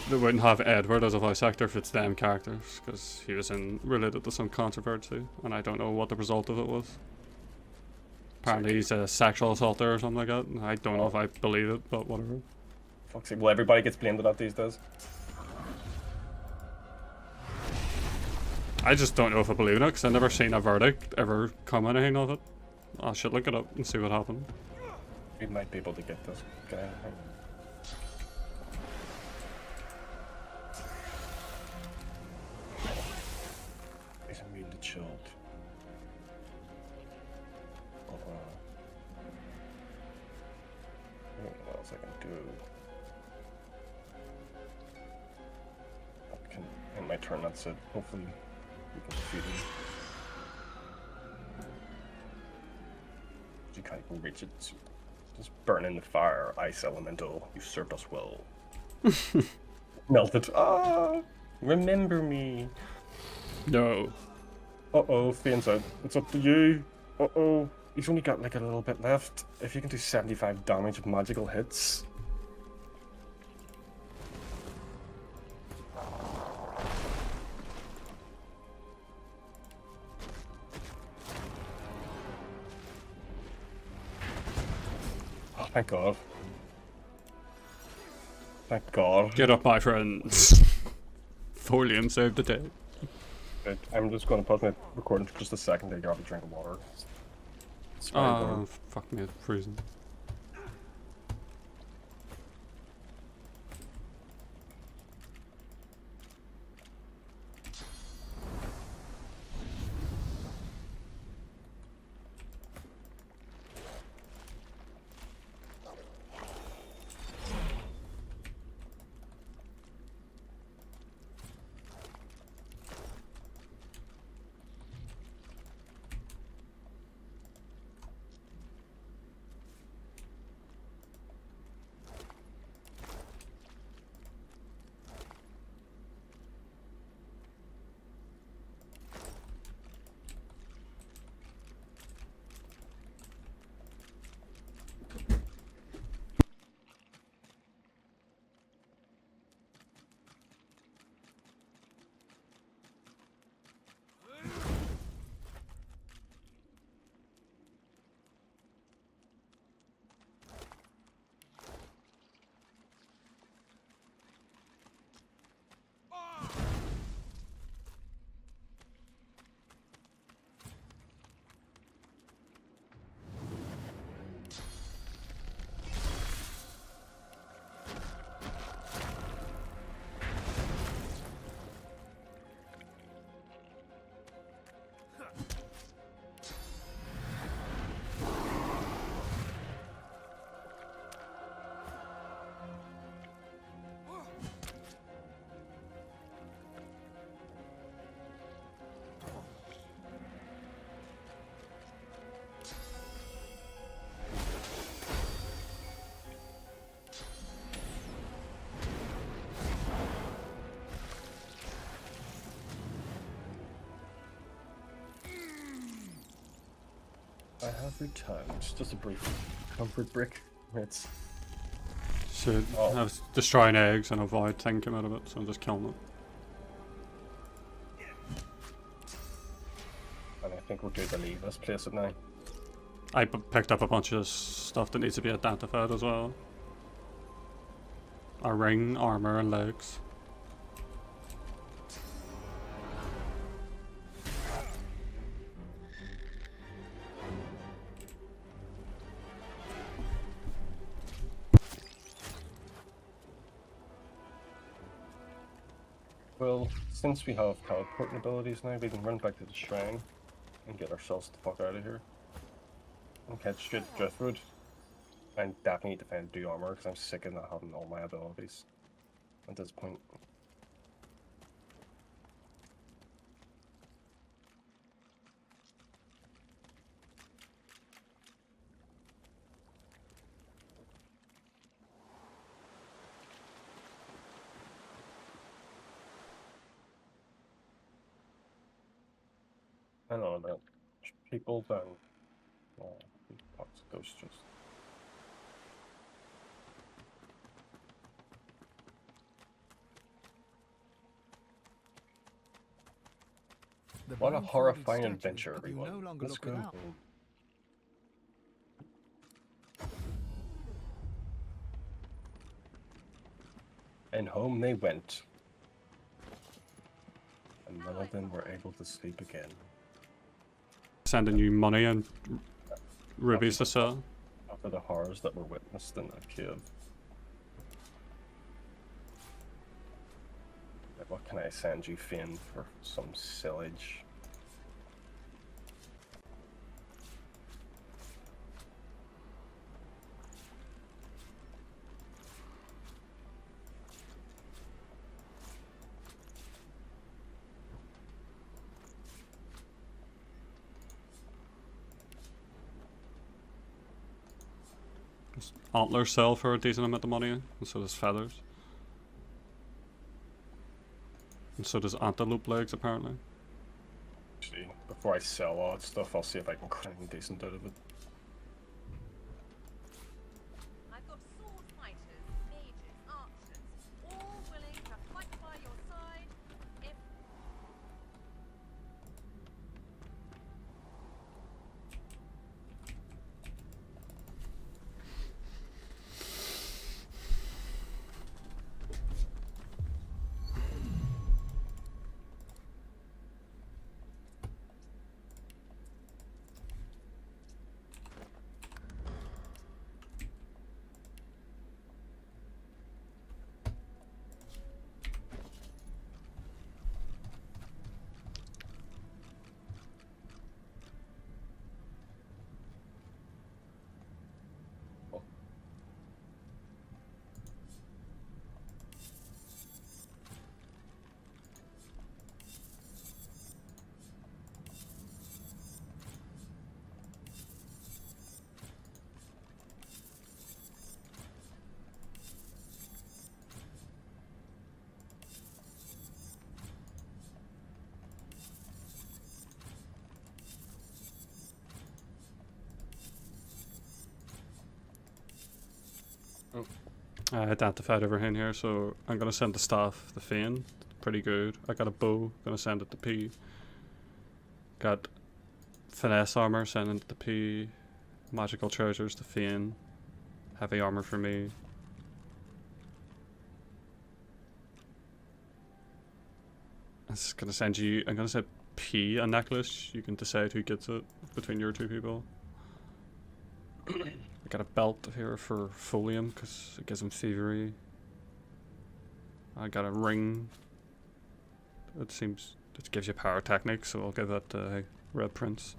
they wouldn't have Edward as a voice actor if it's them characters, because he was related to some controversy, and I don't know what the result of it was. Apparently he's a sexual assaulter or something like that. I don't know if I believe it, but whatever. Fuck's sake, well, everybody gets blamed for that these days. I just don't know if I believe in it, because I've never seen a verdict ever come anything of it. I should look it up and see what happened. We might be able to get this guy. He's immune to chilled. I don't know what else I can do. I can end my turn, that's it. Hopefully we can defeat him. You can't even reach it. Just burn in the fire, ice elemental. You served us well. Melted. Ah! Remember me. No. Uh-oh, Finn's out. It's up to you. Uh-oh. He's only got like a little bit left. If you can do 75 damage with magical hits. Oh, thank God. Thank God. Get up, my friends. Thorlium saved the day. Good. I'm just going to pause my recording for just a second to grab a drink of water. Oh, fuck me, it's freezing. I have returned. Just a brief comfort break. It's... Should I was destroying eggs and avoid thinking out of it, so I'm just killing it. And I think we're due to leave this place at now. I picked up a bunch of stuff that needs to be identified as well. A ring, armor, and legs. Well, since we have teleporting abilities now, we can run back to the shrine and get ourselves the fuck out of here. And head straight to Driftwood. I definitely need to find do armor because I'm sick of not having all my abilities at this point. I don't know about people down toxic ghosts just. What a horrifying adventure, everyone. Let's go home. And home they went. And none of them were able to sleep again. Sending you money and rubies to sell. After the horrors that were witnessed in that cave. What can I send you, Finn, for some silage? Antlers sell for a decent amount of money, and so does feathers. And so does antelope legs, apparently. Actually, before I sell all that stuff, I'll see if I can crack anything decent out of it. I've got sword fighters, mages, archers, all willing to fight by your side if... I identified everything here, so I'm gonna send the staff to Fane. Pretty good. I got a bow, gonna send it to P. Got finesse armor, sending it to P. Magical treasures to Fane. Heavy armor for me. I'm just gonna send you. I'm gonna send P a necklace. You can decide who gets it between your two people. I got a belt here for Folium because it gives him thievery. I got a ring. It seems it gives you power technique, so I'll give that to Red Prince.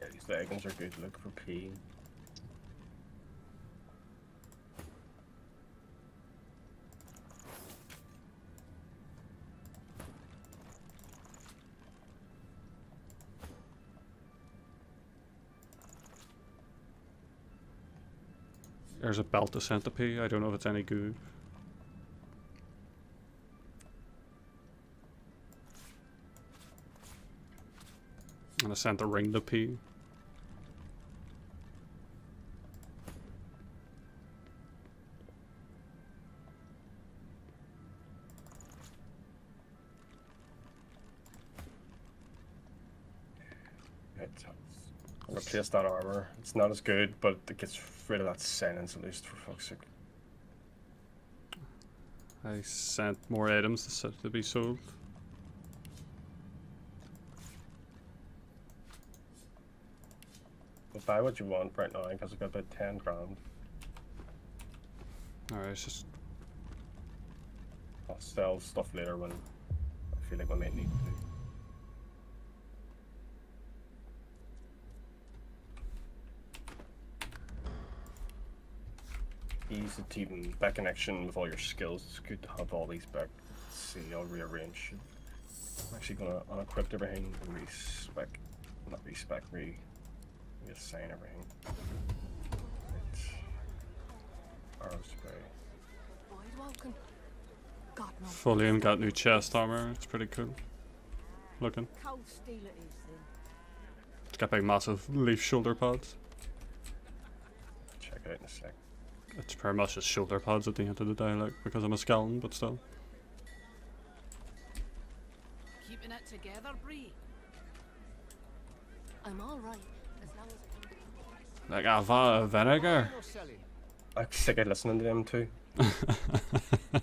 Yeah, these wagons are good to look for P. There's a belt of centipede. I don't know if it's any good. And I sent a ring to P. Replace that armor. It's not as good, but it gets rid of that sentence at least, for fuck's sake. I sent more items to be sold. But buy what you want right now, because I've got about 10 grand. Alright, it's just... I'll sell stuff later when I feel like we may need to. Easy to even back connection with all your skills. It's good to have all these back. Let's see, I'll rearrange. I'm actually gonna unequip everything and respec, not respec, reassign everything. Right. Arrow spray. Folium got new chest armor. It's pretty cool looking. It's got big massive leaf shoulder pads. Check it out in a sec. It's pretty much just shoulder pads at the end of the day, like, because I'm a skeleton, but still. Keeping it together, Bree. I'm all right as long as Like a vat of vinegar. I'm sick of listening to them too.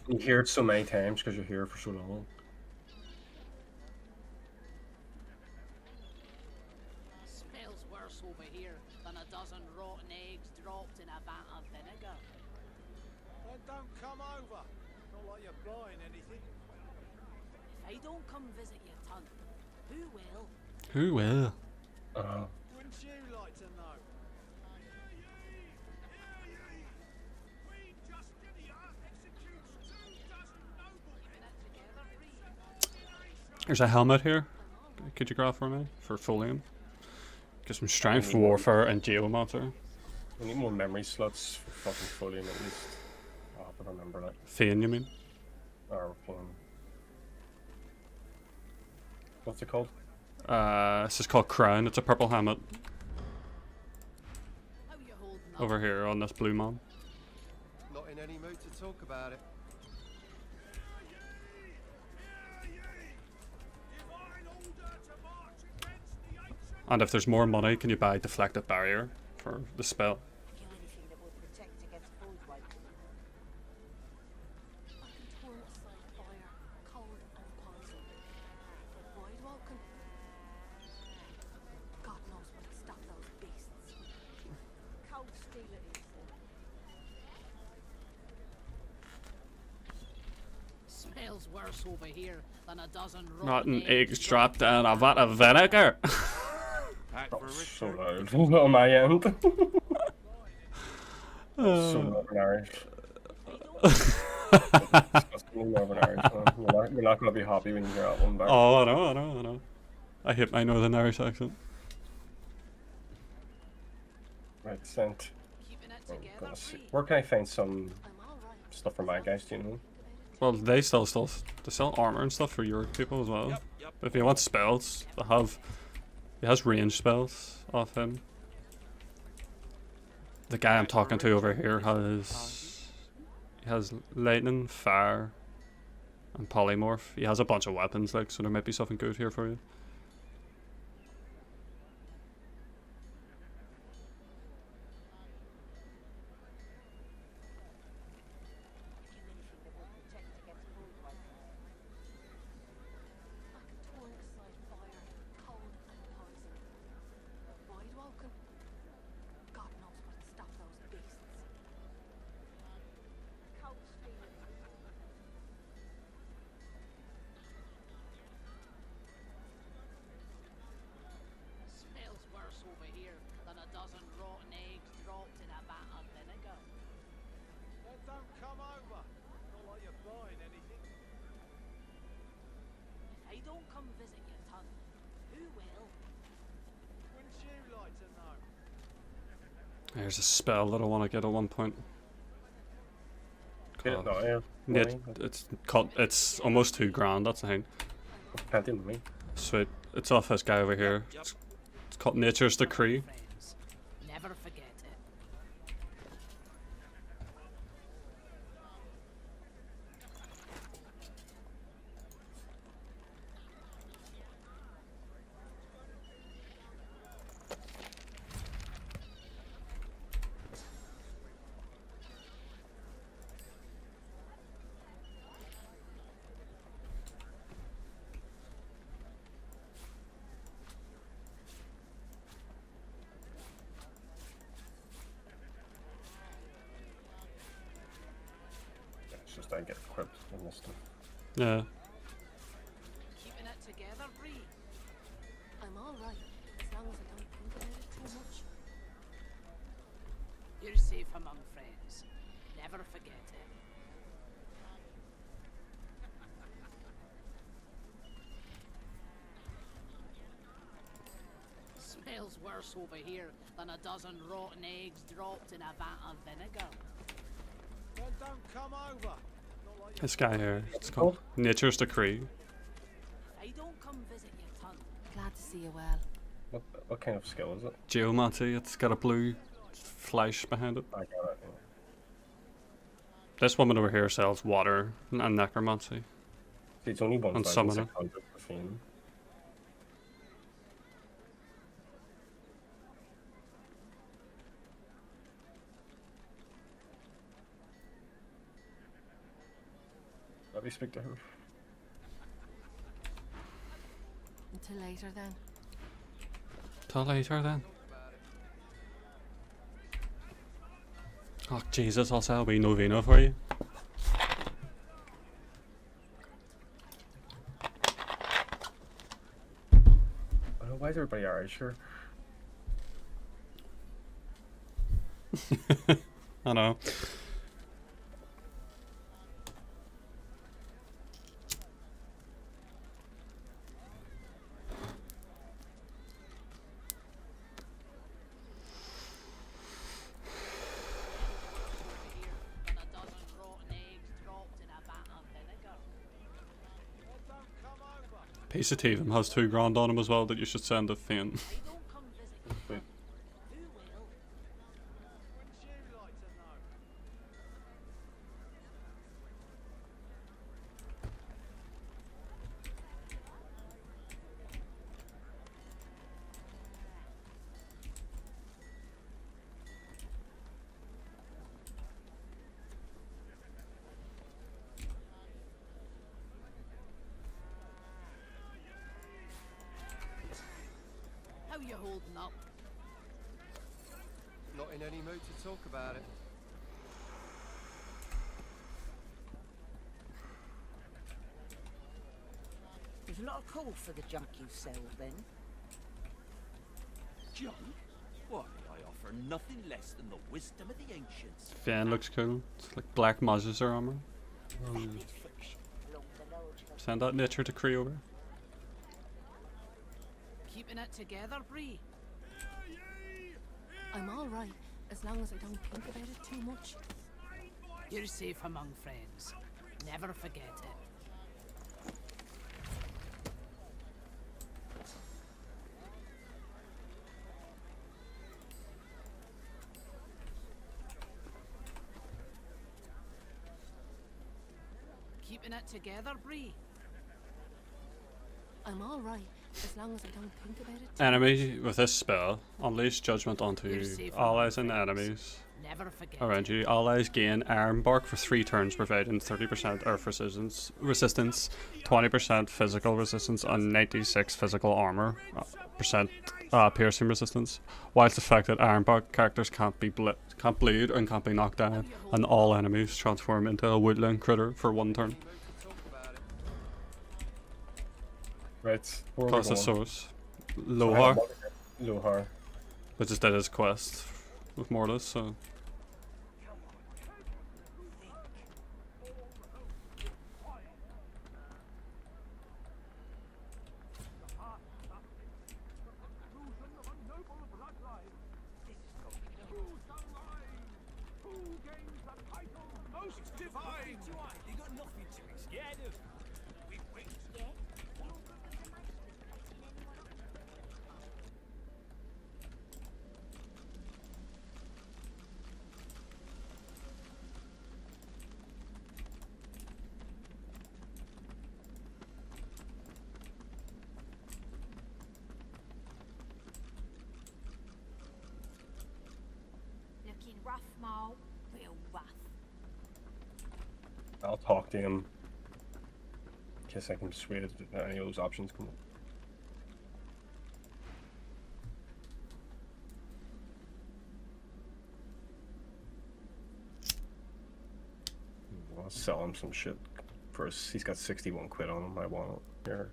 You hear it so many times because you're here for so long. Smells worse over here than a dozen rotten eggs dropped in a vat of vinegar. Then don't come over. Not like you're buying anything. If I don't come visit you, ton, who will? Who will? Wouldn't you like to know? There's a helmet here. Could you grab for me? For Folium. Get some strength, warfare, and geomancer. We need more memory slots for fucking Folium at least. I'll have to remember that. Fiend, you mean? Or, what's it called? This is called Crown. It's a purple helmet. How you holding up? Over here on this blue man. Not in any mood to talk about it. And if there's more money, can you buy deflected barrier for the spell? Kill anything that will protect against food wipe. I can turn aside fire, cold, and poison. But void walking, God knows what to stop those beasts. Cold steel it is. Smells worse over here than a dozen Rotten eggs dropped in a vat of vinegar. That was so loud on my end. So Northern Irish. Northern Irish. You're not going to be happy when you hear that one back. Oh, I know. I hate my Northern Irish accent. Right, sent. Keeping it Oh, together, gonna see. Bree. Where can I find some I'm all right. stuff for my guys, do you know? Well, they sell stuff. They sell armor and stuff for your people as well. But if you want spells, they have... He has range spells off him. The guy I'm talking to over here has... He has lightning, fire, and polymorph. He has a bunch of weapons, like, so there might be something good here for you. Kill anything that will protect against food wipe. I can turn aside fire, cold, and poison. But void walking, God knows what to stop those beasts. Cold steel it is. Smells worse over here than a dozen rotten eggs dropped in a vat of vinegar. Then don't come over. Not like you're buying anything. If I don't come visit you, ton, who will? Wouldn't you like to know? There's a spell that I want to get at one point. Get it now, yeah. It's almost $2,000. That's the thing. Plenty of me. Sweet. It's off this guy over here. It's called Nature's Decree. Friends. Never forget it. It's just I get equipped in this stuff. Yeah. Keeping it together, Bree. I'm all right, as long as I don't think about it too much. You're safe among friends. Never forget it. Smells worse over here than a dozen rotten eggs dropped in a vat of vinegar. Then don't come over. Not like This guy here. It's called Nature's Decree. I don't come visit your ton. Glad to see you well. What kind of skill is it? Geomancy. It's got a blue flash behind it. I got it. Yeah. This woman over here sells water and necromancy. It's only And summoner. 1,600 for Fiend. Let me speak to her. Until later then. Till later then. Oh Jesus, I'll sell a wee novena for you. Why is everybody Irish here? I know. Than a dozen rotten eggs dropped in a vat of vinegar. Then don't come over. Piece of Tatum has $2,000 on him as well that you should send to Fiend. I don't come visit your Wait. ton. Who will? Wouldn't you like to know? How you holding up? Not in any mood to talk about it. There's a lot of call for the junk you sell, then. Junk? Why, I offer nothing less than the wisdom of the ancients. Fiend looks cool. It's like black magic armor. Vapid fiction along the lodge of Send that Nature Decree over. keeping it together, Bree. I'm all right, as long as I don't think about it too much. You're safe among friends. Never forget it. Keeping it together, Bree. I'm all right, as long as I don't think about it. Enemy with this spell, unleash judgment onto allies and enemies Never forget around you. Allies gain iron bark for 3 turns, providing 30% earth resistance, 20% physical resistance, and 96 physical armor percent piercing resistance. Whilst affected, iron bark characters can't bleed and can't be knocked down, and all enemies transform into a woodland critter for 1 turn. Mood to talk about it. Right. Where are we Plus the going? source. Lohar, Lohar. which just did his quest with Mortis, so. Small, real rough. I'll talk to him. In case I can persuade that any of those options come up. I'll sell him some shit. First, he's got 61 quid on him. I want it. Here.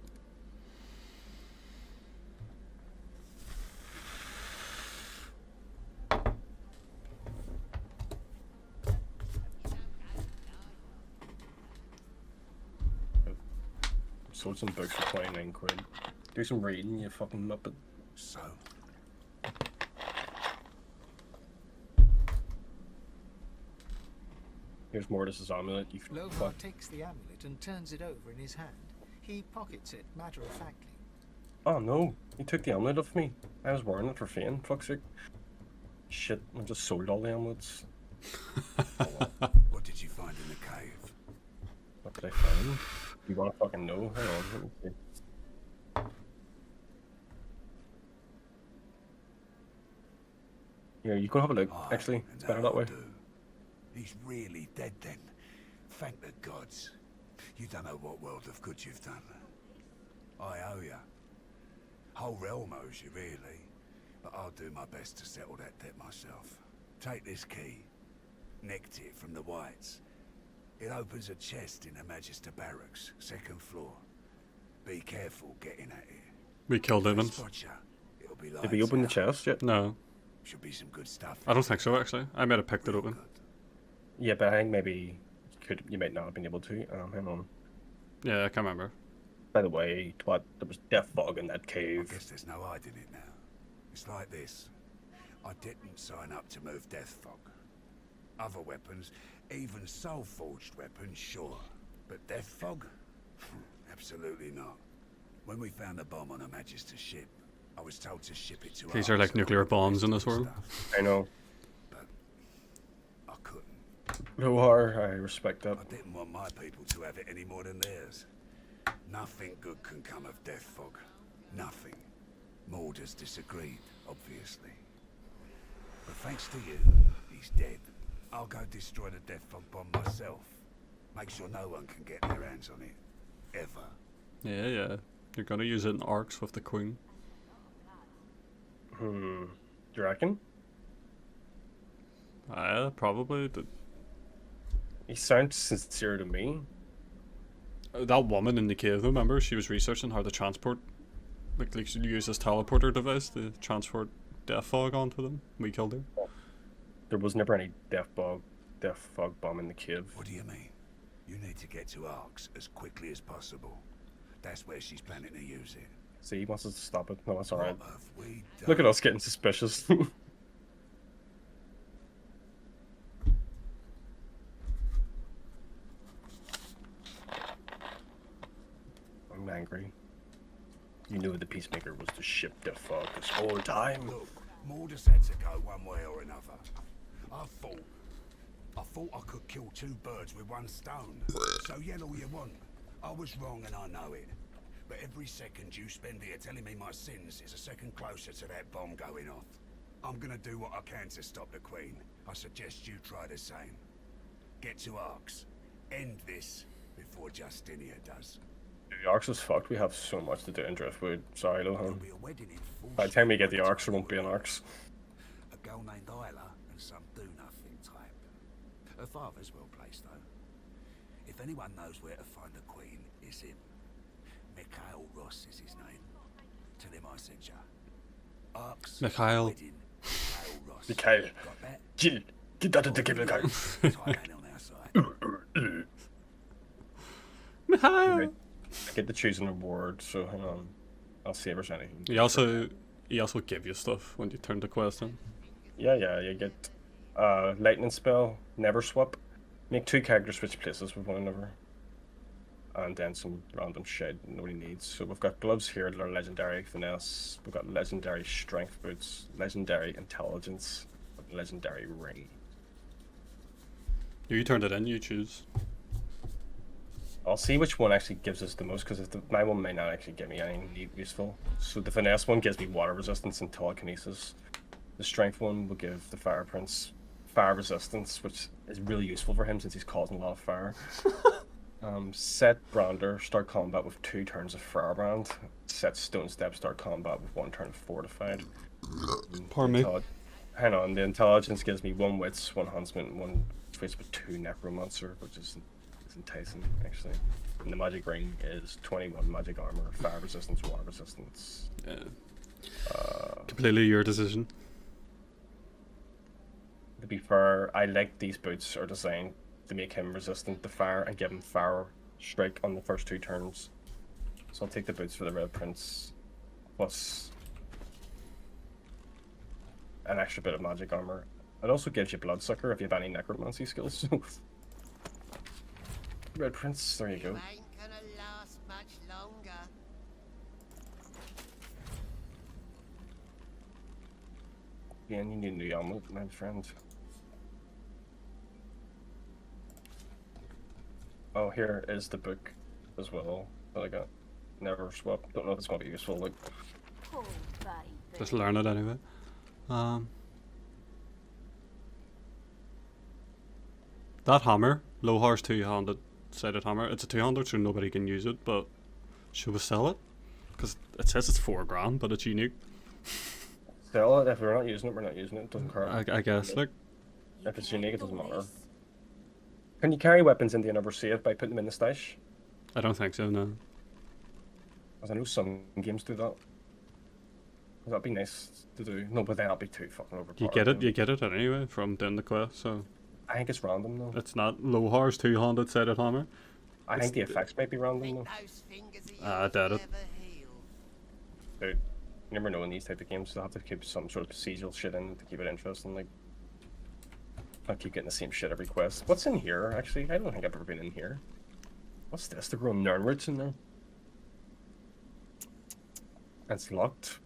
Sold some books for 29 quid. Do some reading, you fucking muppet. So, Here's Mortis's amulet. You Lovar fuck. takes the amulet and turns it over in his hand. He pockets it matter-of-factly. Oh no, he took the amulet off me. I was wearing it for fame, fuck's sake. Shit, I just sold all the amulets. what did you find in the cave? What did I find? You wanna fucking know? Hang on, let me see. Here, you can have a look. Aye, Actually, it's better and that way. I'll do. He's really dead then. Thank the gods. You don't know what world of good you've done. I owe you. Whole realm owes you, really. But I'll do my best to settle that debt myself. Take this key. Nicked it from the Whites. It opens a chest in the Magister Barracks, 2nd floor. Be careful getting at it. We killed Evans. Spot ya, it'll be Did we open the lights out. chest yet? No, Should be some good stuff. I don't think so actually. I might have picked it Real open. good. Yeah, but I think maybe you might not have been able to. Hang on. Yeah, I can't remember. By the way, what? There was death fog in that I cave. guess there's no hiding it now. It's like this. I didn't sign up to move death fog. Other weapons, even soul-forged weapons, sure. But death fog? Absolutely not. When we found the bomb on a Magister ship, I was told to ship it to These are like Arx nuclear along with the bombs rest in of this the world. stuff, I know. But I couldn't. Lohar, I respect that. I didn't want my people to have it any more than theirs. Nothing good can come of death fog. Nothing. Morders disagreed, obviously. But thanks to you, he's dead. I'll go destroy the death fog bomb myself. Make sure no one can get their hands on it. Ever. Yeah, yeah. You're gonna use it in arcs with the queen. Do you reckon? Probably. He sounds sincere to me. That woman in the cave, though, remember? She was researching how to transport. Like she use this teleporter device to transport death fog onto them. We killed her. There was never any death fog bomb in the cave. What do you mean? You need to get to Arx as quickly as possible. That's where she's planning to use it. See, he wants us to stop it. No, that's alright. What have we done? Look at us getting suspicious. I'm angry. You knew the Peacemaker was to ship death fog this whole time. Look, Mordus had to go one way or another. I thought I could kill two birds with one stone. So yell all you want. I was wrong and I know it. But every second you spend here telling me my sins is a second closer to that bomb going off. I'm gonna do what I can to stop the Queen. I suggest you try the same. Get to Arx. End this before Justinia does. The Arx is fucked. We have so much to do in Driftwood. Sorry, There'll Lohan. be a wedding in full By the time we swing get the by Arx, there time won't be an we're Arx. A girl named Isla and some do-nothing type. Her father's well placed, though. If anyone knows where to find the Queen, it's him. Mikhail Ross is his name. Tell him I sent ya. Arx, Mikhail. wedding, Mikhail Ross. Mikhail. Got that? Jill, get that into the guy. Tight man on our side. Mikhail! I get to choose an reward, so hang on. I'll see if there's anything. He also give you stuff when you turn the quest in. Yeah, you get lightning spell, never swap. Make two characters switch places with one another. And then some random shit nobody needs. So we've got gloves here that are legendary finesse. We've got legendary strength boots, legendary intelligence, legendary ring. You turned it in, you choose. I'll see which one actually gives us the most, because my one may not actually give me anything useful. So the finesse one gives me water resistance and telekinesis. The strength one will give the fire fire resistance, which is really useful for him since he's causing a lot of fire. Set Brander, start combat with 2 turns of Firebrand. Set Stone Step, start combat with 1 turn of Fortified. Pardon me. Hang on, the intelligence gives me 1 Wits, 1 Huntsman, 1 Twist with 2 Necromancer, which is enticing, actually. And the magic ring is 21 magic armor, fire resistance, water resistance. Yeah. Completely your decision. To be fair, I like these boots are designed to make him resistant to fire and give him fire strike on the first 2 turns. So I'll take the boots for the Red Prince, plus an extra bit of magic armor. It also gives you Bloodsucker if you have any necromancy skills. Red Prince, there you go. Ain't gonna last much longer. Yeah, and you need a new amulet, my friend. Oh, here is the book as well that I got. Never swapped. Don't know if it's gonna be useful. Like, Oh, baby. Just learn it anyway. That hammer, Lohar's 2-handed sided hammer, it's a 2-handed so nobody can use it, but should we sell it? Because it says it's $4 but it's unique. sell it. If we're not using it, we're not using it. It doesn't care. I guess, like. If it's unique, it doesn't matter. Can you carry weapons into another save by putting them in the stash? I don't think so, no. Because I know some games do that. That'd be nice to do. No, but then that'd be too fucking overpowered. You get it anyway from doing the quest, so. I think it's random though. It's not Lohar's 2-handed sided hammer. I think the effects might be random though. I doubt it. Dude, you never know in these type of games. They'll have to keep some sort of procedural shit in to keep it interesting. Like, not keep getting the same shit every quest. What's in here, actually? I don't think I've ever been in here. What's this? The grown Nern roots in there? It's locked.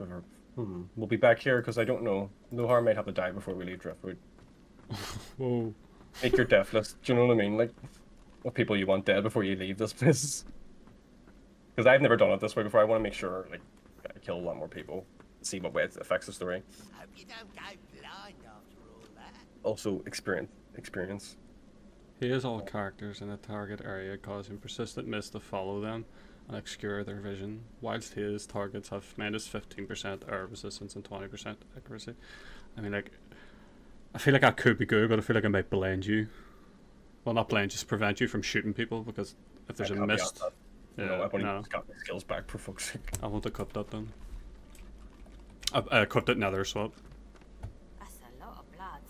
We'll be back here because I don't know. Lohar might have to die before we leave Driftwood. Whoa. Make your death list. Do you know what I mean? Like, what people you want dead before you leave this place. Because I've never done it this way before. I want to make sure, like, I kill a lot more people. See what way it affects the story. Hope you don't go blind after all that. Also, experience. Heals all characters in a target area, causing persistent mist to follow them and obscure their vision, whilst his targets have minus 15% air resistance and 20% accuracy. I mean, like, I feel like that could be good, but I feel like it might blind you. Well, not blind, just prevent you from shooting people, because if there's a mist... Yeah, no, I've only got my skills back, for fuck's sake. I want to cut that then. I cut it nether swap. That's a lot of blood.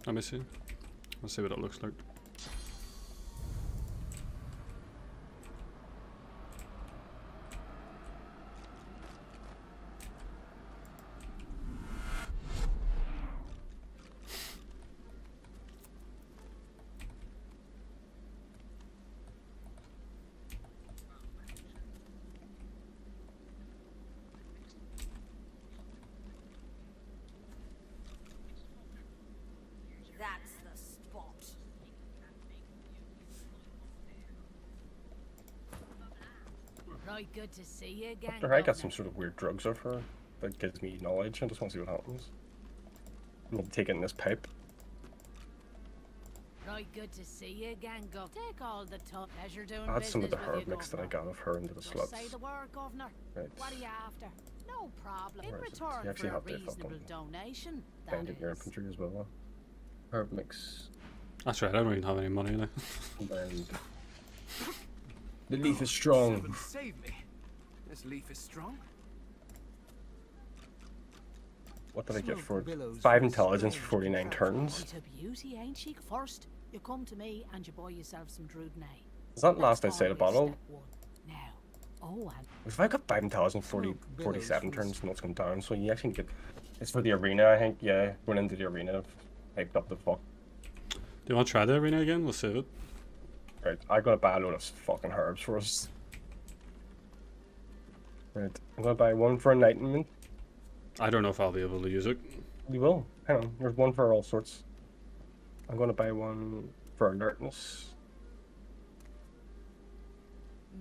Let me see. Let's see what it looks like. That's the spot. Right, good to see you again. After I got some sort of weird drugs of her that gives me knowledge. I just want to see what happens. I'm gonna take it in this pipe. Right, good to see you again, Gov. Take all the pleasure doing I had some of the business with herb you, mix that I Governor. got of her into the Just sluts. say the word, Governor. Right. What are you after? No problem. In Where is it? return You actually for a have to reasonable fucking donation, that Find it in your is. infantry as well. Herb mix. That's right, I don't even have any money now. And the leaf is strong. Seven, save me. This leaf is strong. What did I get for Billows 5 from intelligence for strange 49 contrast. turns? Quite a beauty, ain't she? First, you come to me and you buy yourself some Druidney. Is that last outside a bottle? Step one. Now, oh, and If I got 5 intelligence 47 turns, and it's gone down, so you actually get... It's for the arena, I think, yeah. Going into the arena, hyped up the fuck. Do you want to try the arena again? We'll save it. Right, I gotta buy a load of fucking herbs for us. Right, I'm gonna buy 1 for enlightenment. I don't know if I'll be able to use it. You will. Hang on, there's 1 for all sorts. I'm gonna buy 1 for alertness.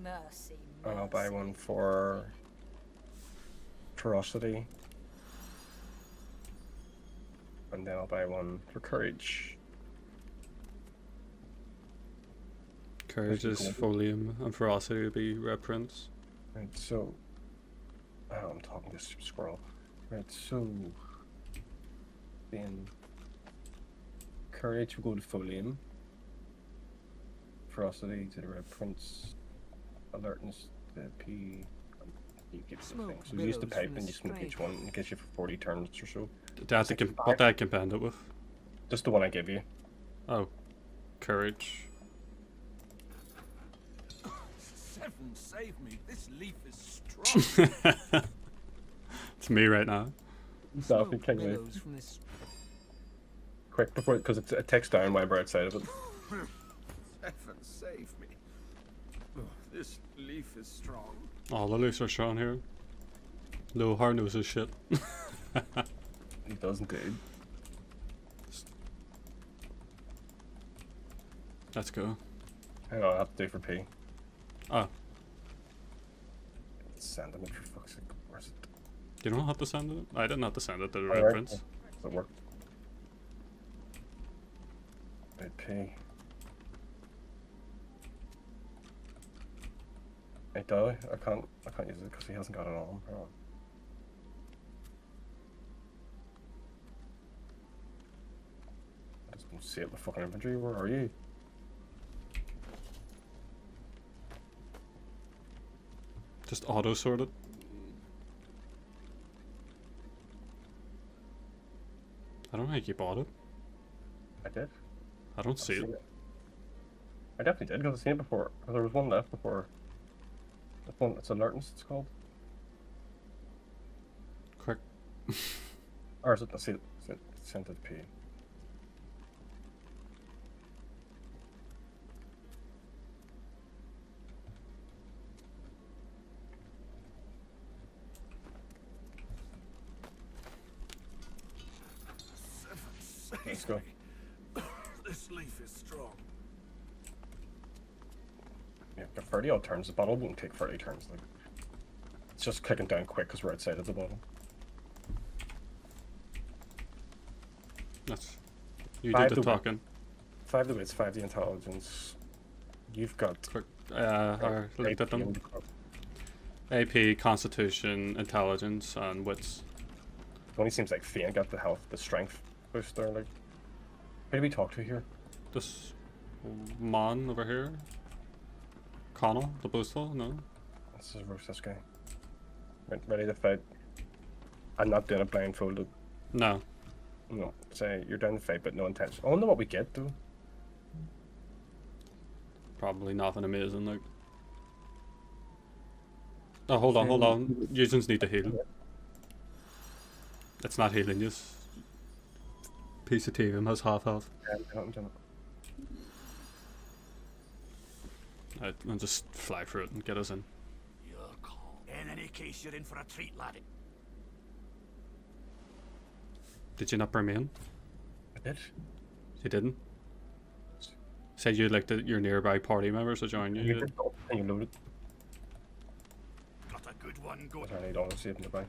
Mercy, And I'll buy mercy. one for ferocity. And then I'll buy one for courage. Courage is folium, and ferocity would be reprints. Right, so... Oh, I'm talking to this squirrel. Right, so... Then... Courage will go to folium. Ferocity to the reprints. Alertness to P... You keep the thing. So use the pipe and you smoke each one and it gives you for 40 turns or so. What did I combine it with? Just the one I give you. Oh. Courage. Seven, save me. This leaf is strong. It's me right now. Exactly, Kingleaf. Quick, before, because it takes down while we're outside of it. Seven, save me. Oh, this leaf is strong. Oh, the leaves are strong here. Low hard knows his shit. He does indeed. Let's go. Hang on, I have to do for P. Oh. Send him for fuck's sake. Where's it? You don't have to send it? I didn't have to send it to the Alright, reference. that worked. Right, P. Hey, Dolly, I can't use it because he hasn't got it on. Oh. I just don't see it in the fucking inventory. Where are you? Just auto sorted. I don't think you bought it. I did. I don't see it. I definitely did because I've seen it before. There was one left before. This one, it's alertness. It's called. Quick. Or is it? I see it. Sent it P. Let's go. This leaf is strong. Yeah, got 30 odd turns. The bottle won't take 30 turns. Like, it's just clicking down quick because we're outside of the bottle. That's you did the talking. 5 the wits, 5 the intelligence. You've got. Quick. I looked at them. AP, Constitution, Intelligence, and Wits. It only seems like Fian got the health, the strength boost there. Like, who do we talk to here? This man over here. Connell, the boostful? No. This is roast this guy. Ready to fight. I'm not doing it blindfolded. No. No. Say you're down to fight, but no intention. I wonder what we get though. Probably nothing amazing. Like. Oh, hold on. Users need to heal. It's not healing you. Piece of T.V.M. has half health. Right, and just fly through it and get us in. You're cold. In any case, you're in for a treat, laddie. Did you not bring me in? I did. You didn't? Said you'd like your nearby party members to join you. You did. And you loaded. Got a good one going. I need all the saving to buy.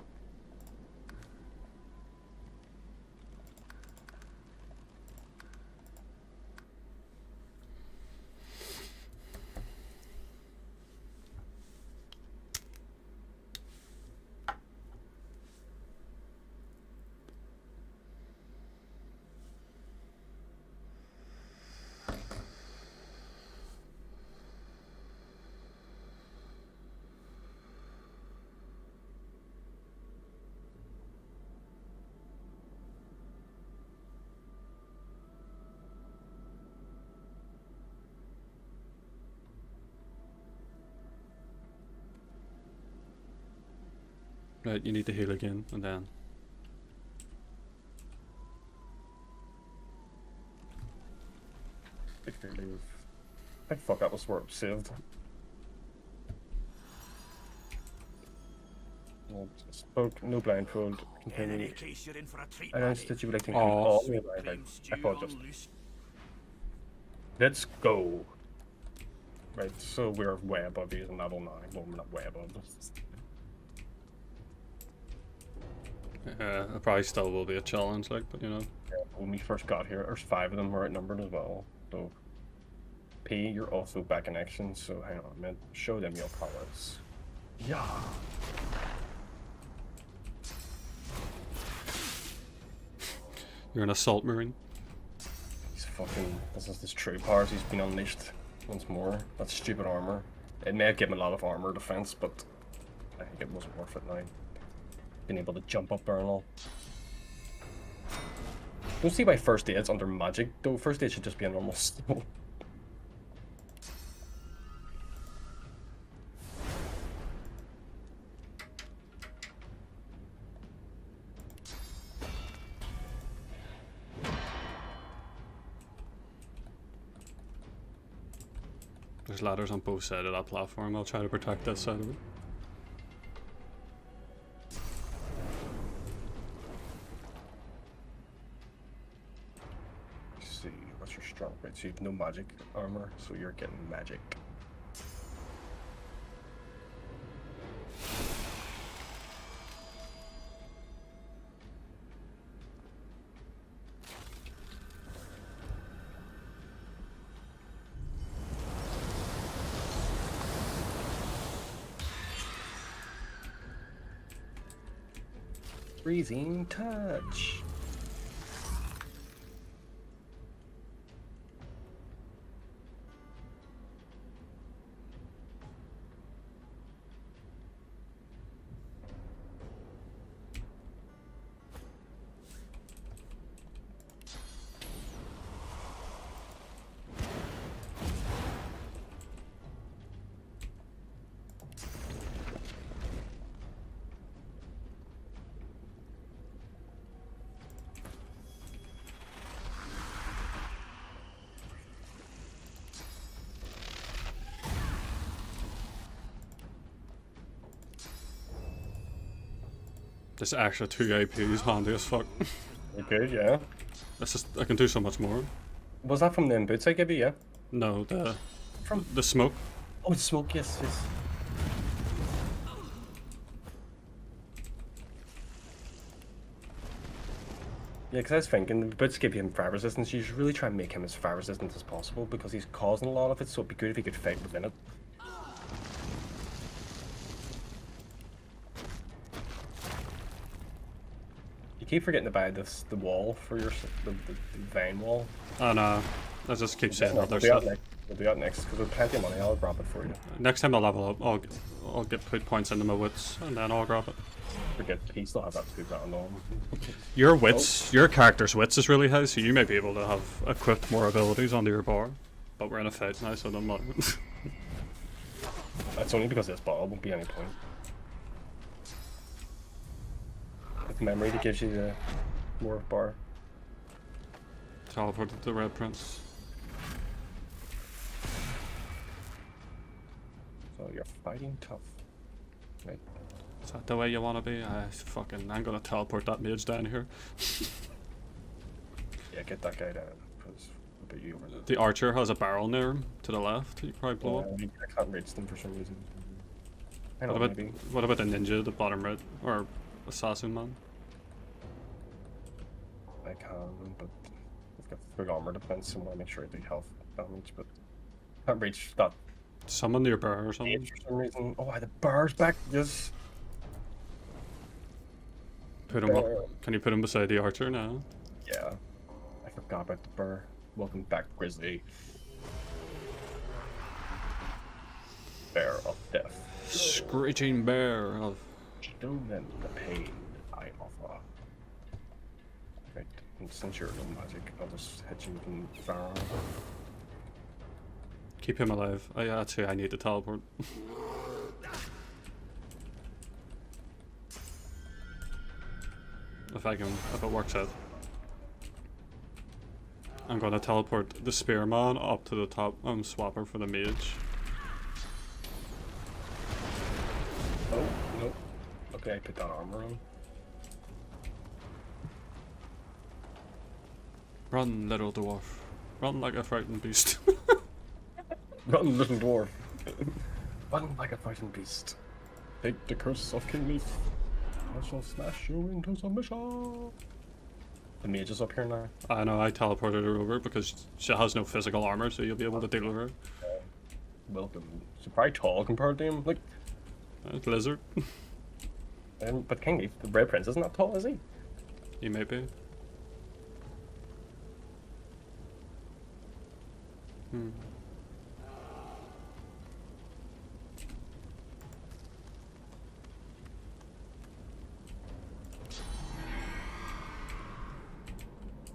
Right, you need to heal again, and then. I fuck that was where it saved. Spoke, no blindfold. In any case, you're in for a treat. I announced that you would like to include Oh. all the alive. I thought just. Let's go. Right, so we're way above using level 9. Well, we're not way above. It probably still will be a challenge, like, but you know. Yeah, when we first got here, there's 5 of them were outnumbered as well. So, P, you're also back in action, so hang on a minute. Show them your prowess. Yeah. You're an assault marine. He's fucking. This is his true powers. He's been unleashed once more. That stupid armor. It may have given him a lot of armor defense, but I think it wasn't worth it now. Being able to jump up there and all. Don't see why first aid's under magic, though. First aid should just be a normal skill. There's ladders on both sides of that platform. I'll try to protect this side of it. Let's see, what's your strong point? So you have no magic armor, so you're getting magic. Freezing touch. This extra 2 AP is handy as fuck. Okay, yeah. That's just, I can do so much more. Was that from the boots I gave you, yeah? No, From the smoke. Oh, it's smoke, yes, yes. Yeah, because I was thinking, the boots give him fire resistance. You should really try and make him as fire resistant as possible because he's causing a lot of it, so it'd be good if he could fight within it. You keep forgetting to buy this, the wall for your, the vein wall. And I just keep saying other We'll stuff. We'll do that next, because with plenty of money, I'll grab it for you. Next time I level up, I'll put points into my wits, and then I'll grab it. Forget, he still have that 2 grand on. Your wits, your character's wits is really high, so you may be able to have equipped more abilities onto your bar. But we're in a fight now, so it doesn't matter. That's only because this bottle won't be any point. It's memory that gives you the more bar. Teleported the Red Prince. So you're fighting tough. Right. Is that the way you want to be? I'm gonna teleport that mage down here. Yeah, get that guy down, because I'll put you over there. The archer has a barrel near him, to the left. You probably blow up. I can't reach them for some reason. I know, What about the ninja, the bottom right, or assassin man? I can, but I've got full armor defense, so I want to make sure I do health damage, but can't reach that. Summon your bear or something. For some reason. Oh, the bear's back. Yes. Put him up. Can you put him beside the archer now? Yeah. I forgot about the bear. Welcome back, Grizzly. Bear of death. Screeching bear of. Show them the pain I offer. Right. And since you're no magic, I'll just hit you from far off. Keep him alive. Oh yeah, that's who I need to teleport. If it works out. I'm gonna teleport the spearman up to the top. Swap her for the mage. Oh, nope. Okay, I put that armor on. Run, little dwarf. Run like a frightened beast. Run, little dwarf. Run like a fighting beast. Take the curse of Kingleaf. I shall smash you into submission. The mage is up here now. I know, I teleported her over because she has no physical armor, so you'll be able to deal with her. Welcome. She's probably tall compared to him. Like, lizard. but Kingleaf, the Red Prince, isn't that tall, is he? He may be.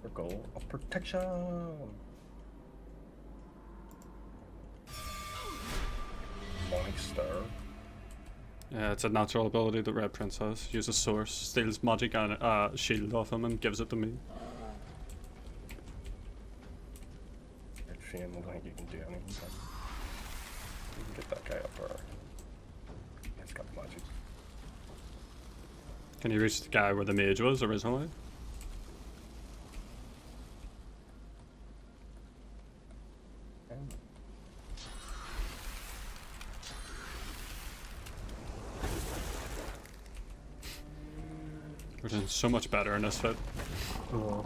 Circle of protection. Morning Star. Yeah, it's a natural ability that Red Prince has. Uses source, steals magic and shield off him and gives it to me. Shame, I don't think you can do anything. You can get that guy up or he's got magic. Can you reach the guy where the mage was originally? We're doing so much better in this fit. Oh.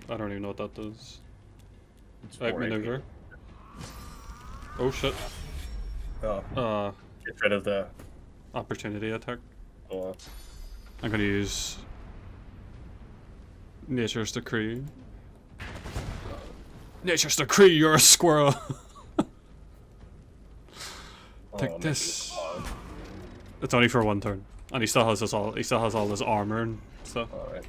I don't even know what that does. It's Right, maneuver. Oh shit. Oh. Get rid of the opportunity attack. Oh. I'm gonna use Nature's Decree. Nature's Decree, you're a squirrel! Take this. It's only for one turn. And he still has all his armor and stuff. Alright.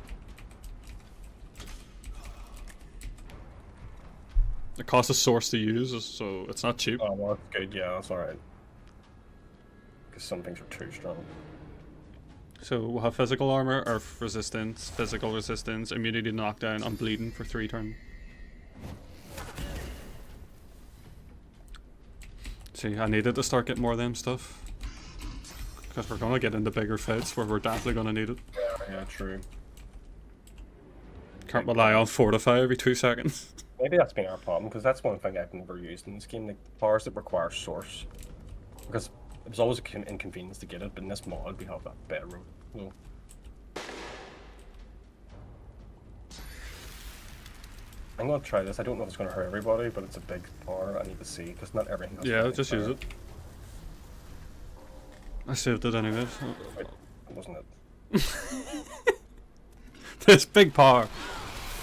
It costs a source to use, so it's not cheap. Oh, well, that's good, yeah, that's alright. Because some things are too strong. So we'll have physical armor, earth resistance, physical resistance, immunity to knockdown, and bleeding for 3 turns. See, I needed to start getting more of them stuff. Because we're gonna get into bigger fights where we're definitely gonna need it. Yeah, true. Can't rely on fortify every 2 seconds. Maybe that's been our problem, because that's one thing I've never used in this game, like powers that require source. Because it was always an inconvenience to get it, but in this mod we have that bedroom. So. I'm gonna try this. I don't know if it's gonna hurt everybody, but it's a big power. I need to see, because not everything has Yeah, just use it. I saved it anyways. Wait, wasn't it? This big power.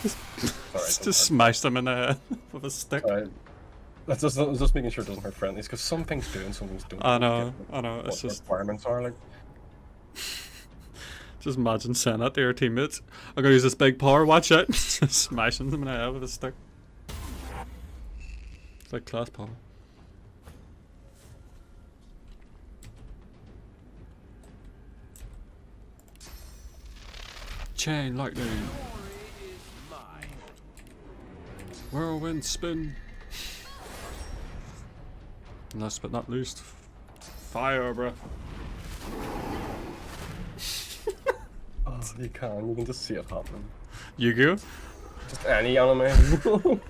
Sorry, just smashed them in the head with a stick. Sorry. That's just making sure it doesn't hurt friendlies, because some things do and some things don't. I know. It's what just requirements are like. Just imagine saying that to your teammates. I'm gonna use this big power, watch out! Smashing them in the head with a stick. It's like class power. Chain lightning. Whirlwind spin. Last but not least, fire breath. Oh, you can just see it happen. Yu-Gi-Oh? Just any anime.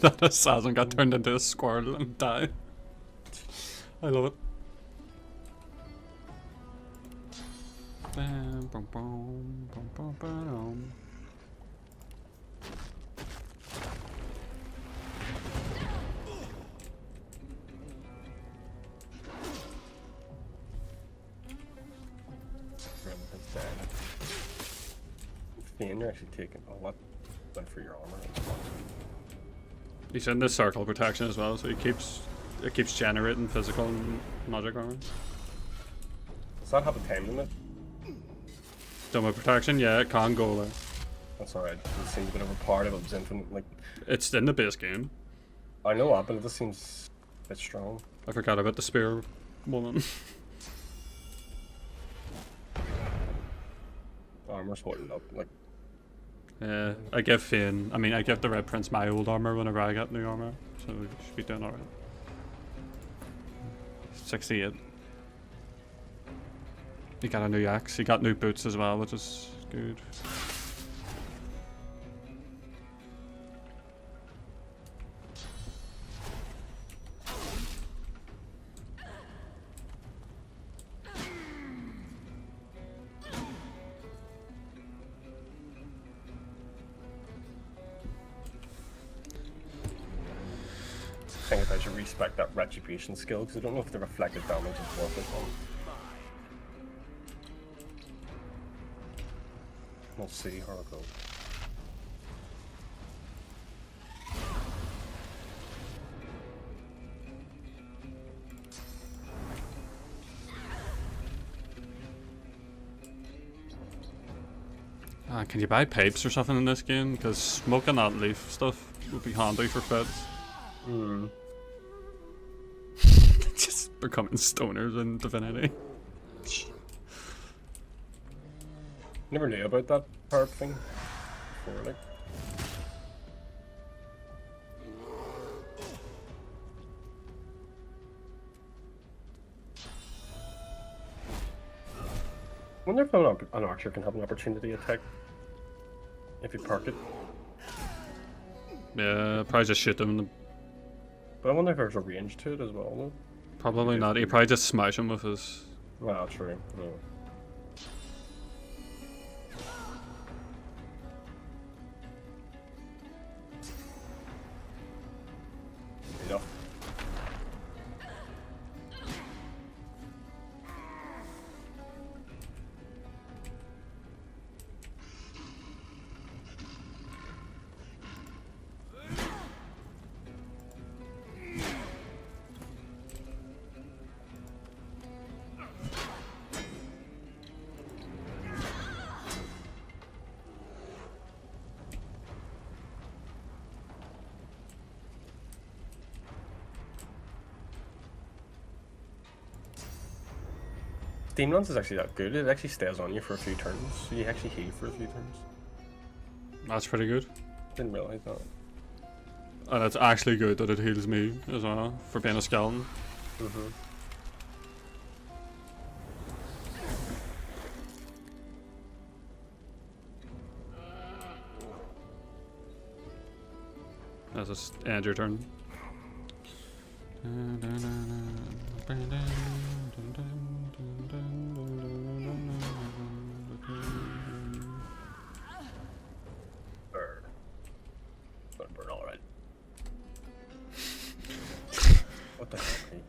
That assassin got turned into a squirrel and died. I love it. Bam, bum, bum, bum, bum, bum. Finn, you're actually taking a lot for your armor. He's in this circle protection as well, so it keeps generating physical and magic armor. Does that have a time limit? Dome protection, yeah, it can go there. That's alright. It seems a bit of a part of it was infinite. Like it's in the base game. I know that, but it just seems It's strong. I forgot about the spear woman. Armor's holding up, like. Yeah, I give Fane. I mean, I give the Red Prince my old armor whenever I get new armor, so we should be doing alright. 68. He got a new axe. He got new boots as well, which is good. I think I should respect that retribution skill because I don't know if the reflected damage is worth it. We'll see how it goes. Can you buy pipes or something in this game? Because smoking that leaf stuff would be handy for feds. Just becoming stoners in Divinity. Never knew about that herb thing before, like. I wonder if an archer can have an opportunity attack if you park it. Yeah, probably just shoot them in the... But I wonder if there's a range to it as well, though. Probably not. He probably just smash him with his... Well, true. Yeah. Enough. Steam Lance is actually that good. It actually stays on you for a few turns. So you actually heal for a few turns. That's pretty good. Didn't realize that. And it's actually good that it heals me as well, for being a skeleton. That's just end your turn. Burn alright. What the hell, mate?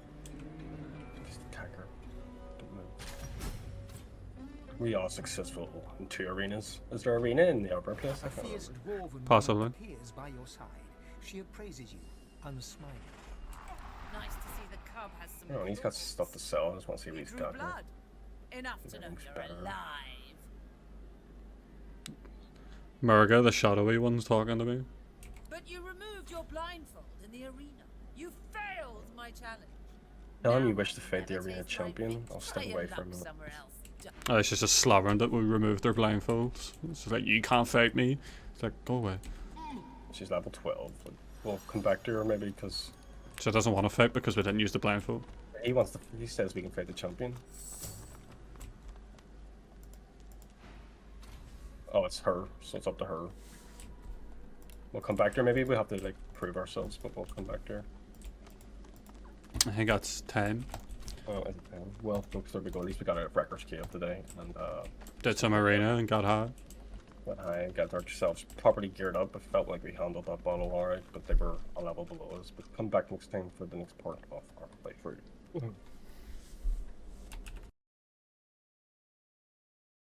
Just attack her. Don't move. We are successful in 2 arenas. Is there an arena in the upper place? I can't remember. Possibly. Appears by your side. She appraises you, unsmiling. Nice to see the cub has some. Oh, and he's got stuff to sell. I just want to see what he's got. Blood. Enough to know you're alive. Murga, the shadowy one's talking to me. But you removed your blindfold in the arena. You failed my challenge. Tell him you wish to fight the arena champion. I'll step away from him. Oh, it's just a slavering that we removed their blindfolds. It's like, you can't fight me. It's like, go away. She's level 12. We'll come back to her maybe because... She doesn't want to fight because we didn't use the blindfold. He wants to... He says we can fight the champion. Oh, it's her, so it's up to her. We'll come back to her. Maybe we have to like prove ourselves, but we'll come back to her. I think that's 10. Oh, is it 10? Well, looks like we go. At least we got out of Wrecker's Cave today, and did some arena and got high. Got high and got ourselves properly geared up. It felt like we handled that bottle alright, but they were a level below us. But come back next time for the next part of our playthrough.